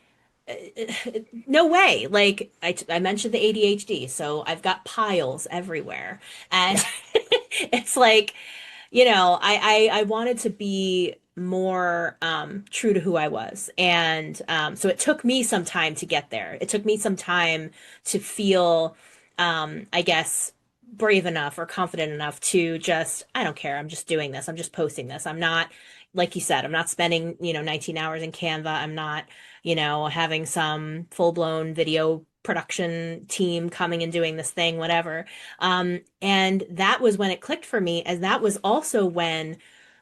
no way. Like, I mentioned the ADHD, so I've got piles everywhere. And
Yeah.
it's like, I wanted to be more true to who I was. And so it took me some time to get there. It took me some time to feel, I guess, brave enough or confident enough to just, I don't care. I'm just doing this. I'm just posting this. I'm not, like you said, I'm not spending, 19 hours in Canva. I'm not, having some full-blown video production team coming and doing this thing, whatever. And that was when it clicked for me, as that was also when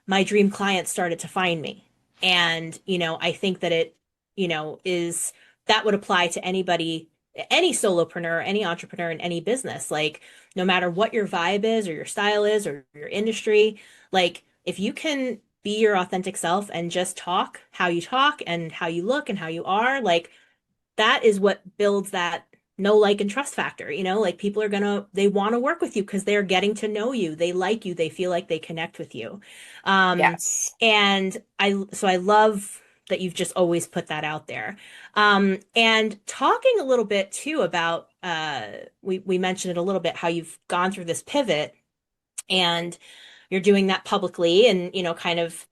my dream clients started to find me. And, I think that is that would apply to anybody, any solopreneur, any entrepreneur in any business. Like, no matter what your vibe is or your style is or your industry, like, if you can be your authentic self and just talk how you talk and how you look and how you are, like, that is what builds that know, like, and trust factor. Like people are they want to work with you because they're getting to know you. They like you. They feel like they connect with you. Um,
Yes.
so I love that you've just always put that out there. And talking a little bit too about, we mentioned it a little bit, how you've gone through this pivot and you're doing that publicly and, kind of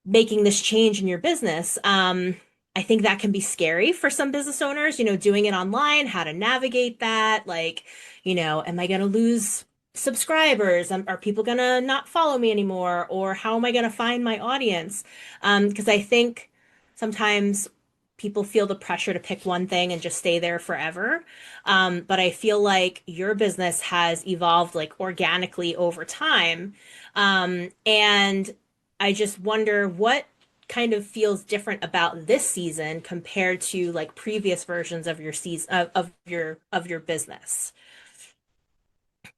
making this change in your business. I think that can be scary for some business owners, doing it online, how to navigate that. Like, am I going to lose subscribers? Are people going to not follow me anymore? Or how am I going to find my audience? Because I think sometimes people feel the pressure to pick one thing and just stay there forever. But I feel like your business has evolved like organically over time. And I just wonder what kind of feels different about this season compared to like previous versions of your season of your business?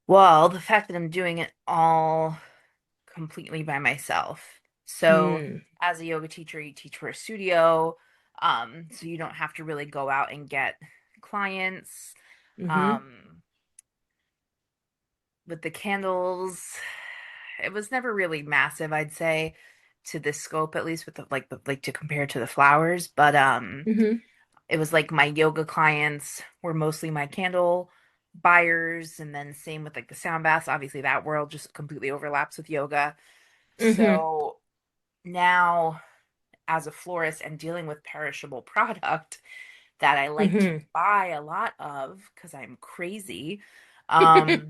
Well, the fact that I'm doing it all completely by myself. So,
Mm.
as a yoga teacher, you teach for a studio, so you don't have to really go out and get clients.
Mm-hmm.
Um, with the candles, it was never really massive, I'd say, to this scope, at least with like to compare to the flowers. But
Mm-hmm.
it was like my yoga clients were mostly my candle buyers, and then same with like the sound baths. Obviously, that world just completely overlaps with yoga.
Mm-hmm.
So now, as a florist and dealing with perishable product that I like to
Mm-hmm.
buy a lot of because I'm crazy, um,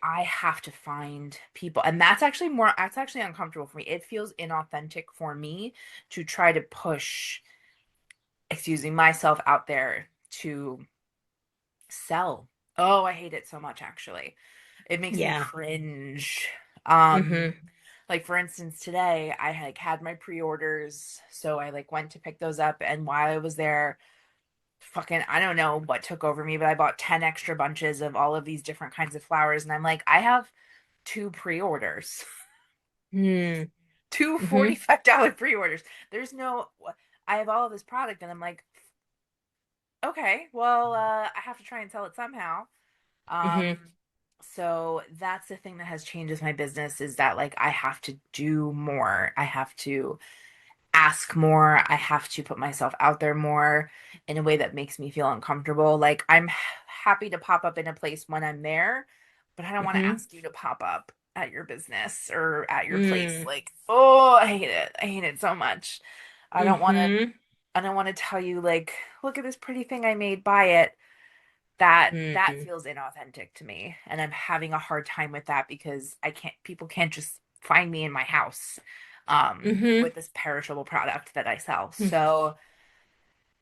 I have to find people. And that's actually uncomfortable for me. It feels inauthentic for me to try to push, excuse me, myself out there to sell. Oh, I hate it so much, actually. It makes me
Yeah.
cringe. Um,
Mm-hmm.
like for instance, today I like had my pre-orders, so I like went to pick those up, and while I was there, fucking I don't know what took over me, but I bought 10 extra bunches of all of these different kinds of flowers, and I'm like, I have two pre-orders. Two
Mm-hmm.
$45 pre-orders. There's no I have all of this product and I'm like, okay, well, I have to try and sell it somehow.
Mm-hmm.
So that's the thing that has changed with my business is that like I have to do more. I have to ask more. I have to put myself out there more in a way that makes me feel uncomfortable. Like happy to pop up in a place when I'm there, but I don't want to
Mm-hmm.
ask you to pop up at your business or at your place.
Mm.
Like, oh, I hate it. I hate it so much. I don't want to
Mm-hmm.
I don't want to tell you like, look at this pretty thing I made, buy it. That
Mm-hmm.
feels inauthentic to me, and I'm having a hard time with that because I can't people can't just find me in my house
Mm-hmm.
with this perishable product that I sell. So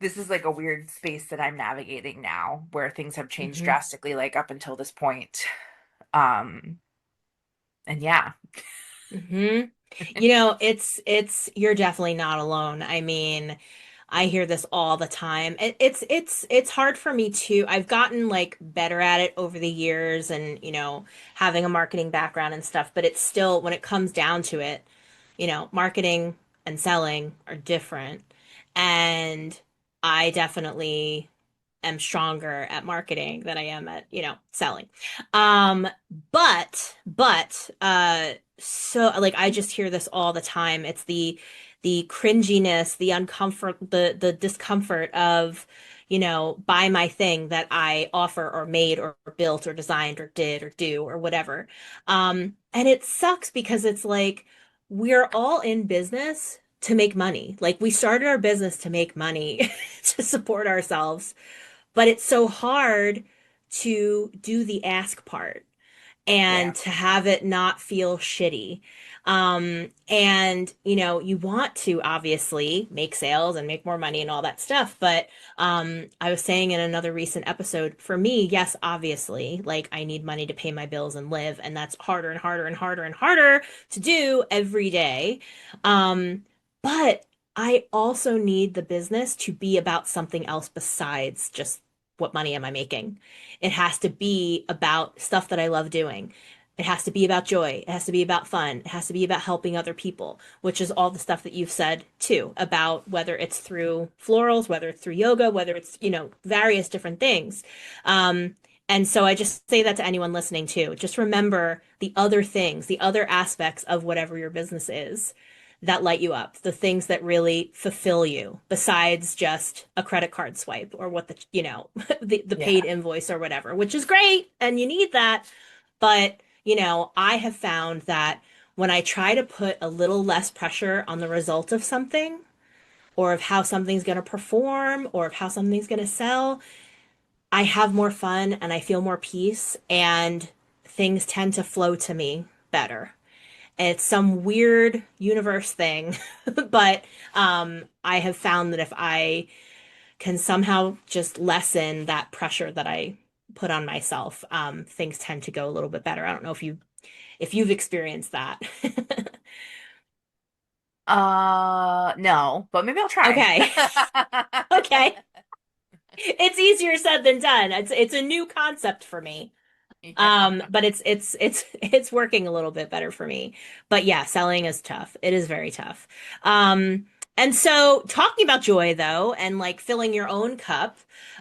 this is like a weird space that I'm navigating now where things have changed
Mm-hmm.
drastically like up until this point. Um and yeah.
Mm-hmm. You're definitely not alone. I mean, I hear this all the time. It's hard for me too. I've gotten like better at it over the years and, having a marketing background and stuff, but it's still when it comes down to it, marketing and selling are different. And I definitely am stronger at marketing than I am at, selling. Um, so like I just hear this all the time. It's the cringiness, the uncomfort, the discomfort of, buy my thing that I offer or made or built or designed or did or do or whatever. And it sucks because it's like we're all in business to make money. Like we started our business to make money to support ourselves, but it's so hard to do the ask part
Yeah.
and to have it not feel shitty. And you want to obviously make sales and make more money and all that stuff. But I was saying in another recent episode, for me, yes, obviously, like I need money to pay my bills and live, and that's harder and harder and harder and harder to do every day. But I also need the business to be about something else besides just what money am I making. It has to be about stuff that I love doing. It has to be about joy. It has to be about fun. It has to be about helping other people, which is all the stuff that you've said too, about whether it's through florals, whether it's through yoga, whether it's, various different things. Um, and so I just say that to anyone listening too. Just remember the other things, the other aspects of whatever your business is that light you up, the things that really fulfill you, besides just a credit card swipe or what the paid
Yeah.
invoice or whatever, which is great and you need that. But, I have found that when I try to put a little less pressure on the result of something or of how something's going to perform or of how something's going to sell, I have more fun and I feel more peace and things tend to flow to me better. It's some weird universe thing, but I have found that if I can somehow just lessen that pressure that I put on myself, things tend to go a little bit better. I don't know if you've experienced that.
No, but maybe I'll try.
Okay. Okay. It's easier said than done. It's a new concept for me.
Yeah.
But it's working a little bit better for me. But yeah, selling is tough. It is very tough. And so talking about joy though, and like filling your own cup,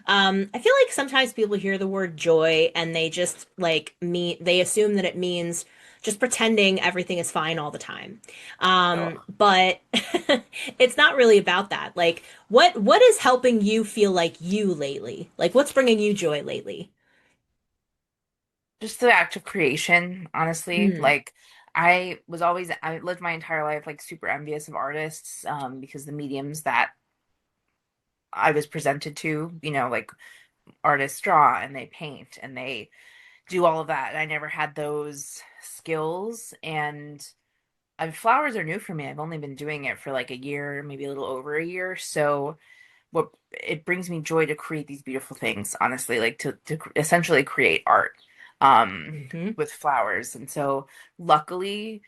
I feel like sometimes people hear the word joy and they just like they assume that it means just pretending everything is fine all the time.
Oh.
But it's not really about that. Like what is helping you feel like you lately? Like what's bringing you joy lately?
Just the act of creation, honestly.
Mm,
Like I lived my entire life like super envious of artists, because the mediums that I was presented to, like artists draw and they paint and they do all of that. And I never had those skills. And flowers are new for me. I've only been doing it for like a year, maybe a little over a year. So what it brings me joy to create these beautiful things, honestly, like to essentially create art
hmm
with flowers. And so luckily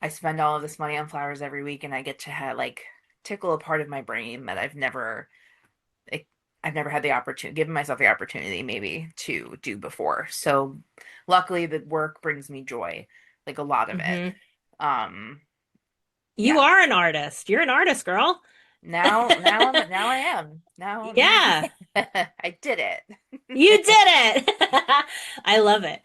I spend all of this money on flowers every week and I get to have like tickle a part of my brain that like, I've never had the opportunity, given myself the opportunity maybe to do before. So luckily the work brings me joy, like a lot of it.
hmm
Um,
You
yeah.
are an artist. You're an artist, girl.
Now I am. Now
Yeah,
I did
you did
it.
it. I love it.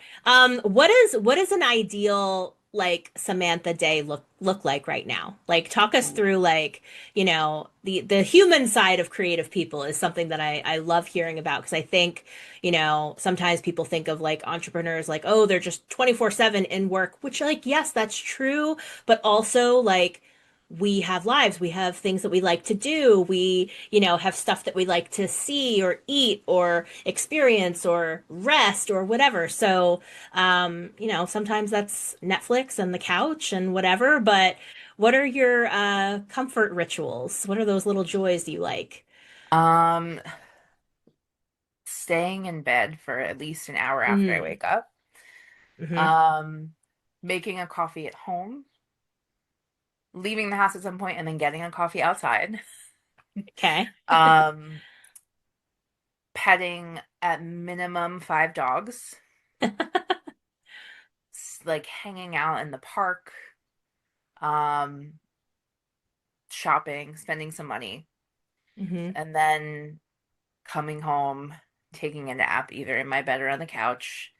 What is an ideal like Samantha Day look like right now? Like talk us
Ooh.
through like, the human side of creative people is something that I love hearing about because I think, sometimes people think of like entrepreneurs like, oh, they're just 24/7 in work, which like yes, that's true, but also like we have lives, we have things that we like to do, we, have stuff that we like to see or eat or experience or rest or whatever. So, sometimes that's Netflix and the couch and whatever, but what are your comfort rituals? What are those little joys you like?
Um, Staying in bed for at least an hour after I
Mm.
wake up.
hmm
Um, Making a coffee at home, leaving the house at some point and then getting a coffee outside.
Okay.
Um, Petting at minimum 5 dogs, like hanging out in the park, um, shopping, spending some money,
hmm
and then coming home, taking a nap either in my bed or on the couch,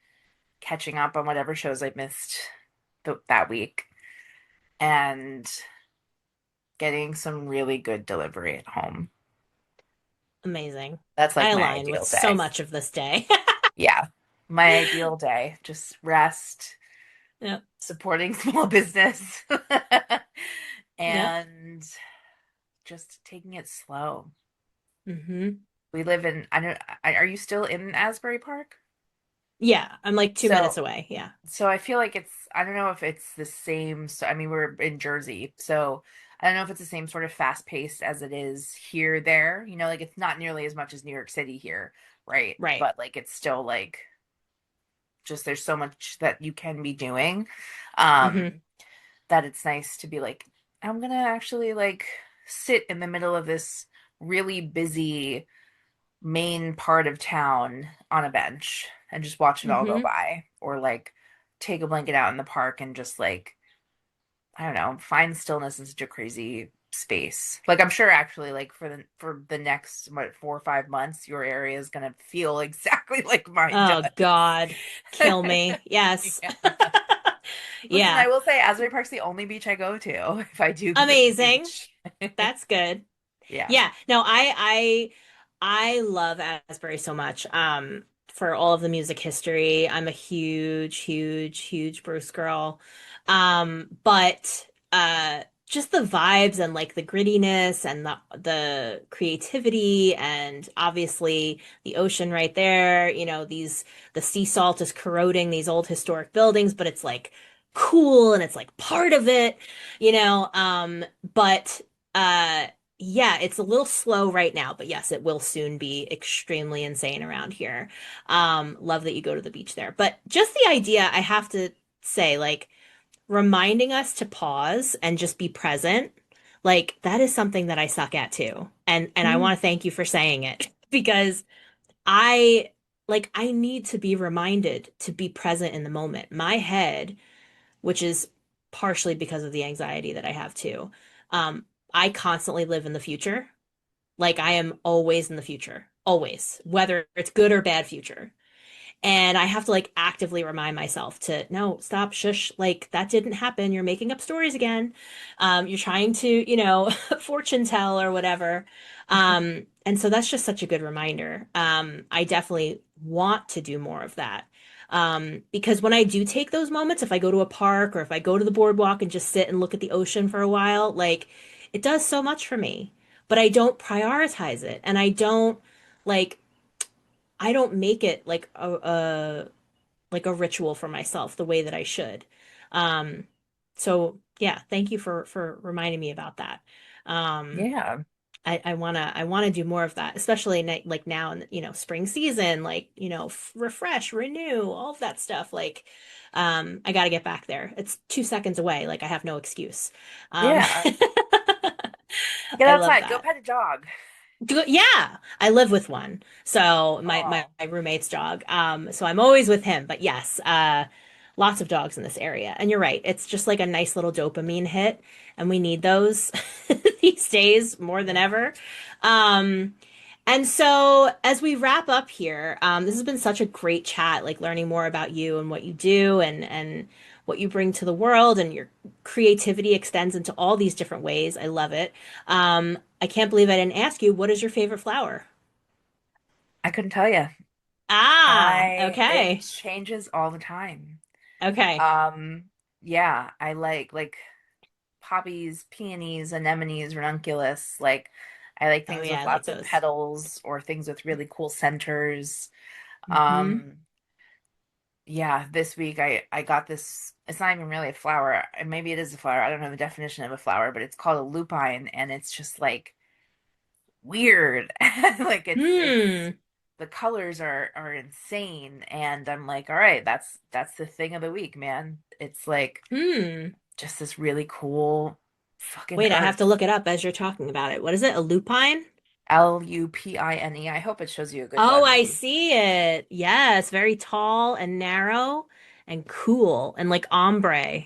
catching up on whatever shows I missed that week, and getting some really good delivery at home.
Amazing.
That's
I
like my
align with
ideal
so
day.
much of this day.
Yeah, my ideal day. Just rest,
Yep.
supporting small business,
Yep.
and just taking it slow.
hmm
We live in, I don't, are you still in Asbury Park?
Yeah, I'm like 2 minutes
So
away. Yeah.
So I feel like I don't know if it's the same. So, I mean, we're in Jersey, so I don't know if it's the same sort of fast pace as it is here, there. Like it's not nearly as much as New York City here, right?
Right.
But like it's still like just there's so much that you can be doing,
hmm
um, that it's nice to be like, I'm gonna actually like sit in the middle of this really busy main part of town on a bench and just watch it all go
hmm
by, or like take a blanket out in the park and just like, I don't know, find stillness in such a crazy space. Like I'm sure actually like for the next 4 or 5 months your area is gonna feel exactly like mine
Oh
does.
God, kill me. Yes.
Yeah. Listen,
Yeah.
I will say Asbury Park's the only beach I go to if I do go to the
Amazing.
beach.
That's good.
Yeah.
Yeah. No, I love Asbury so much. For all of the music history. I'm a huge, huge, huge Bruce girl. But just the vibes and like the grittiness and the creativity and obviously the ocean right there, the sea salt is corroding these old historic buildings, but it's like cool and it's like part of it, but uh yeah, it's a little slow right now, but yes, it will soon be extremely insane around here. Love that you go to the beach there. But just the idea, I have to say, like, reminding us to pause and just be present. Like that is something that I suck at too. And I
Mhm.
want to thank you for saying it because I I need to be reminded to be present in the moment. My head, which is partially because of the anxiety that I have too, um, I constantly live in the future. Like I am always in the future, always, whether it's good or bad future. And I have to like actively remind myself to no, stop, shush, like that didn't happen. You're making up stories again. You're trying to, fortune tell or whatever. And so that's just such a good reminder. I definitely want to do more of that. Because when I do take those moments, if I go to a park or if I go to the boardwalk and just sit and look at the ocean for a while, like it does so much for me. But I don't prioritize it and like I don't make it like a ritual for myself the way that I should. Um, so yeah, thank you for reminding me about that. Um,
Yeah.
I wanna do more of that, especially like now in spring season, like refresh, renew, all of that stuff. Like, I got to get back there. It's 2 seconds away. Like I have no excuse. Um,
Yeah. Get
I love
outside, go
that.
pet a dog.
Yeah, I live with one. So
Oh,
my roommate's dog. So I'm always with him. But yes, lots of dogs in this area. And you're right. It's just like a nice little dopamine hit, and we need those these days more than
yeah.
ever. Um, and so as we wrap up here, this has been such a great chat, like learning more about you and what you do and what you bring to the world, and your creativity extends into all these different ways. I love it. I can't believe I didn't ask you, what is your favorite flower?
I couldn't tell you.
Ah,
It
okay.
changes all the time.
Okay.
Um, yeah, I like poppies, peonies, anemones, ranunculus. Like, I like
Oh
things
yeah,
with
I like
lots of
those.
petals or things with really cool centers.
Mm-hmm.
Um, yeah, this week I got this. It's not even really a flower, and maybe it is a flower. I don't know the definition of a flower, but it's called a lupine, and it's just like weird. Like it's
Hmm.
the colors are insane, and I'm like, all right, that's the thing of the week, man. It's like
Hmm.
just this really cool fucking
Wait, I have to
earth.
look it up as you're talking about it. What is it? A lupine?
Lupine. I hope it shows you a good
Oh,
one,
I
maybe.
see it. Yes, very tall and narrow and cool and like ombre.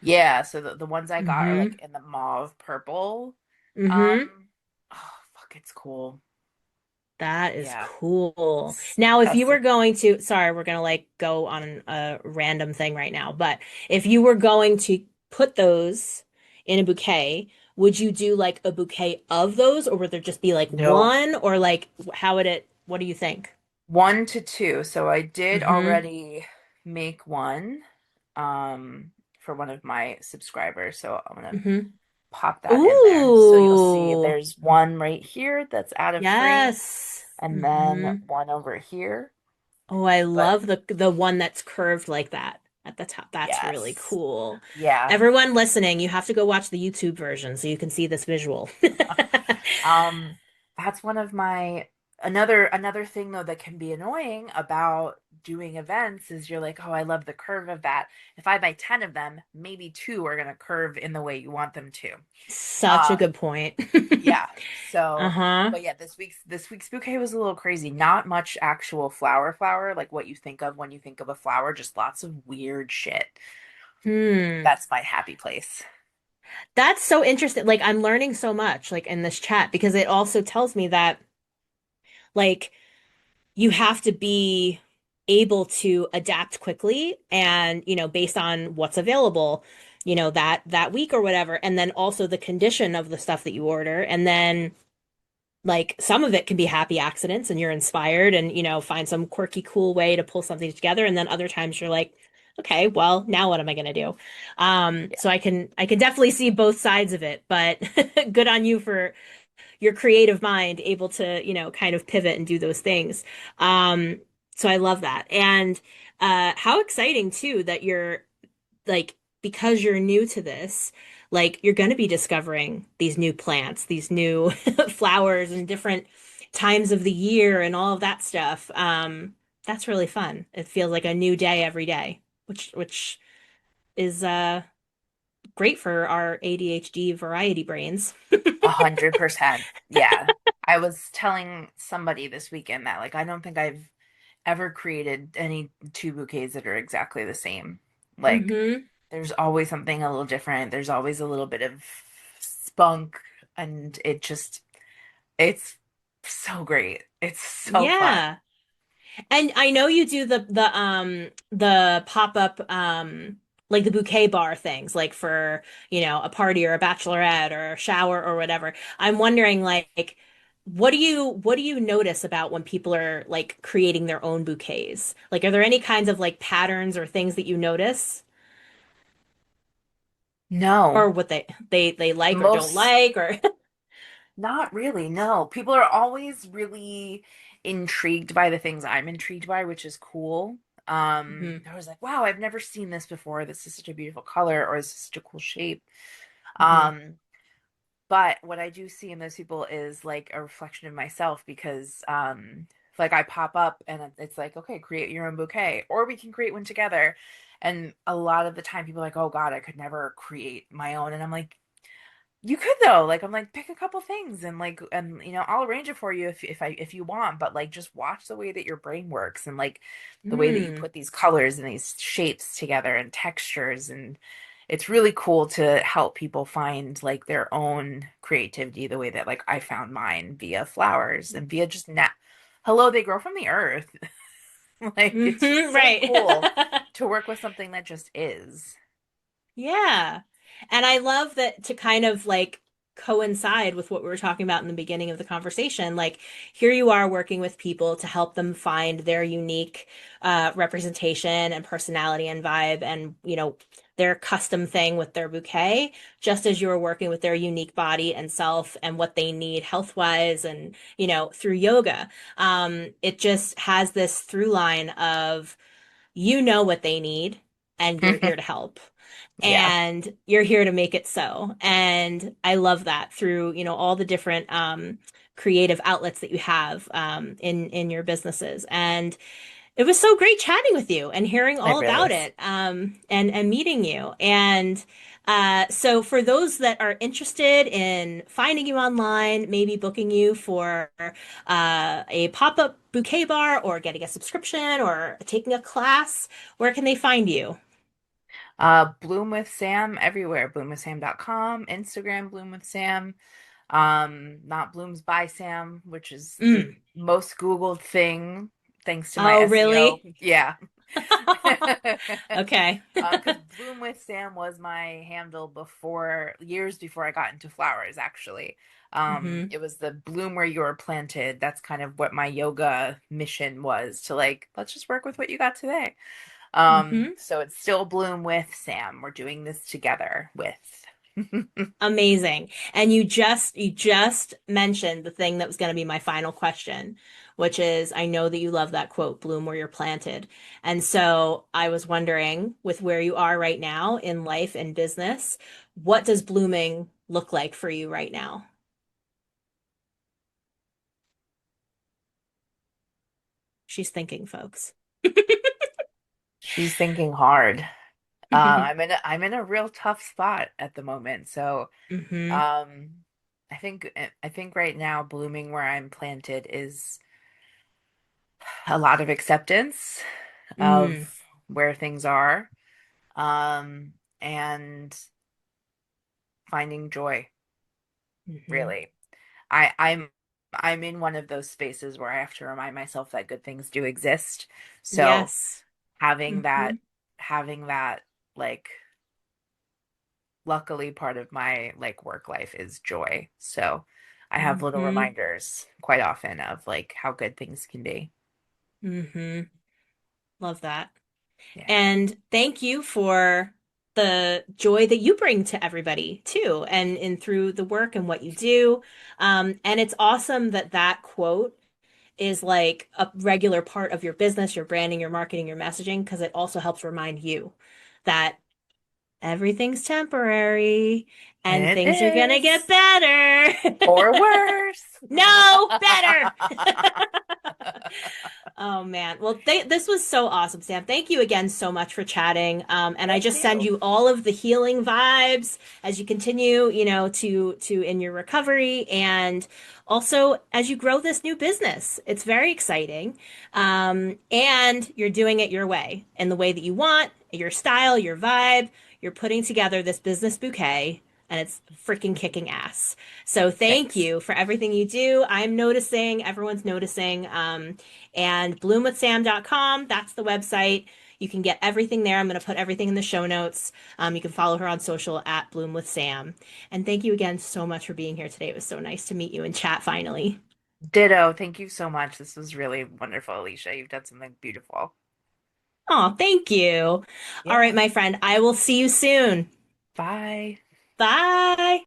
Yeah, so the ones I got are like
Mm-hmm.
in the mauve purple.
Mm-hmm.
Um, oh fuck, it's cool.
That is
Yeah,
cool. Now, if you
that's
were
the
going to, sorry, we're gonna like go on a random thing right now, but if you were going to put those in a bouquet, would you do like a bouquet of those, or would there just be like
nope.
one, or like how would it, what do you think?
1 to 2. So I did
Mm-hmm.
already make one for one of my subscribers. So I'm gonna
Mm-hmm.
pop that in there. So you'll see
Ooh,
there's one right here that's out of frame
yes.
and then
Mm-hmm.
one over here.
Oh, I
But
love the one that's curved like that at the top. That's really
yes.
cool.
Yeah.
Everyone listening, you have to go watch the YouTube version so you can see this visual.
Um, that's one of my another thing though that can be annoying about doing events is you're like, oh, I love the curve of that. If I buy 10 of them, maybe two are gonna curve in the way you want them to.
Such a
Um,
good point.
yeah. So,
Uh-huh.
but yeah, this week's bouquet was a little crazy. Not much actual flower, like what you think of when you think of a flower, just lots of weird shit.
Hmm.
That's my happy place.
That's so interesting. Like I'm learning so much like in this chat because it also tells me that like you have to be able to adapt quickly and based on what's available that week or whatever, and then also the condition of the stuff that you order, and then like some of it can be happy accidents and you're inspired and find some quirky cool way to pull something together, and then other times you're like, okay, well now what am I going to do?
Yeah.
So I can definitely see both sides of it, but good on you for your creative mind able to, kind of pivot and do those things. Um, so I love that. And how exciting too that you're like, because you're new to this, like you're going to be discovering these new plants, these new flowers and different times of the year and all of that stuff. That's really fun. It feels like a new day every day, which is great for our ADHD variety brains.
100%. Yeah. I was telling somebody this weekend that like I don't think I've ever created any two bouquets that are exactly the same. Like
Hmm.
there's always something a little different. There's always a little bit of spunk and it's so great. It's so fun.
Yeah. And I know you do the pop-up like the bouquet bar things like for, a party or a bachelorette or a shower or whatever. I'm wondering like what do you notice about when people are like creating their own bouquets? Like are there any kinds of like patterns or things that you notice
No.
or what they like or don't
Most
like or
Not really, no. People are always really intrigued by the things I'm intrigued by, which is cool.
hmm
I was like, wow, I've never seen this before. This is such a beautiful color, or this is such a cool shape.
hmm
Um, but what I do see in those people is like a reflection of myself because like I pop up and it's like, okay, create your own bouquet, or we can create one together. And a lot of the time people are like, oh God, I could never create my own. And I'm like, you could though. Like I'm like pick a couple things and like and I'll arrange it for you if you want, but like just watch the way that your brain works and like the way that you
Mm.
put these colors and these shapes together and textures and it's really cool to help people find like their own creativity the way that like I found mine via flowers and via just nat hello, they grow from the earth. Like it's just so
Right.
cool to work with something that just is.
Yeah. And I love that to kind of like coincide with what we were talking about in the beginning of the conversation. Like here you are working with people to help them find their unique representation and personality and vibe and, their custom thing with their bouquet, just as you were working with their unique body and self and what they need health-wise and, through yoga. It just has this through line of you know what they need and you're here to help
Yeah,
and you're here to make it so. And I love that through, all the different creative outlets that you have in your businesses. And it was so great chatting with you and hearing
it
all
really
about
is.
it and meeting you. And so for those that are interested in finding you online, maybe booking you for a pop-up bouquet bar or getting a subscription or taking a class, where can they find you?
Bloom with Sam everywhere. Bloomwithsam.com, Instagram, Bloom with Sam. Not Blooms by Sam, which is the
Mm.
most Googled thing thanks to my
Oh,
SEO.
really?
Yeah.
Okay.
Because Bloom with Sam was my handle before, years before I got into flowers, actually.
Hmm.
It was the bloom where you are planted. That's kind of what my yoga mission was to like, let's just work with what you got today.
Hmm.
So it's still Bloom with Sam. We're doing this together with.
Amazing. And you just mentioned the thing that was going to be my final question, which is I know that you love that quote, bloom where you're planted. And so I was wondering, with where you are right now in life and business, what does blooming look like for you right now? She's thinking, folks.
She's thinking hard. I'm in a real tough spot at the moment. So,
Hmm.
um, I think right now blooming where I'm planted is a lot of acceptance of
Mm.
where things are, and finding joy,
Hmm.
really. I'm in one of those spaces where I have to remind myself that good things do exist. So
Yes.
having
Hmm.
having that like luckily part of my like work life is joy. So I have little
Hmm.
reminders quite often of like how good things can be.
Hmm. Love that.
Yeah.
And thank you for the joy that you bring to everybody too, and through the work and what you do. And it's awesome that that quote is like a regular part of your business, your branding, your marketing, your messaging, because it also helps remind you that Everything's temporary and
It
things are gonna get
is.
better.
Or worse.
No, better. Oh man. Well, this was so awesome, Sam. Thank you again so much for chatting. And I
Thank
just send
you.
you all of the healing vibes as you continue, to in your recovery and also as you grow this new business. It's very exciting. And you're doing it your way in the way that you want, your style, your vibe. You're putting together this business bouquet and it's freaking kicking ass. So thank
Thanks.
you for everything you do. I'm noticing, everyone's noticing. And bloomwithsam.com, that's the website. You can get everything there. I'm going to put everything in the show notes. You can follow her on social at Bloom with Sam. And thank you again so much for being here today. It was so nice to meet you and chat finally.
Ditto. Thank you so much. This was really wonderful, Alicia. You've done something beautiful.
Oh, thank you. All right,
Yeah.
my friend, I will see you soon.
Bye.
Bye.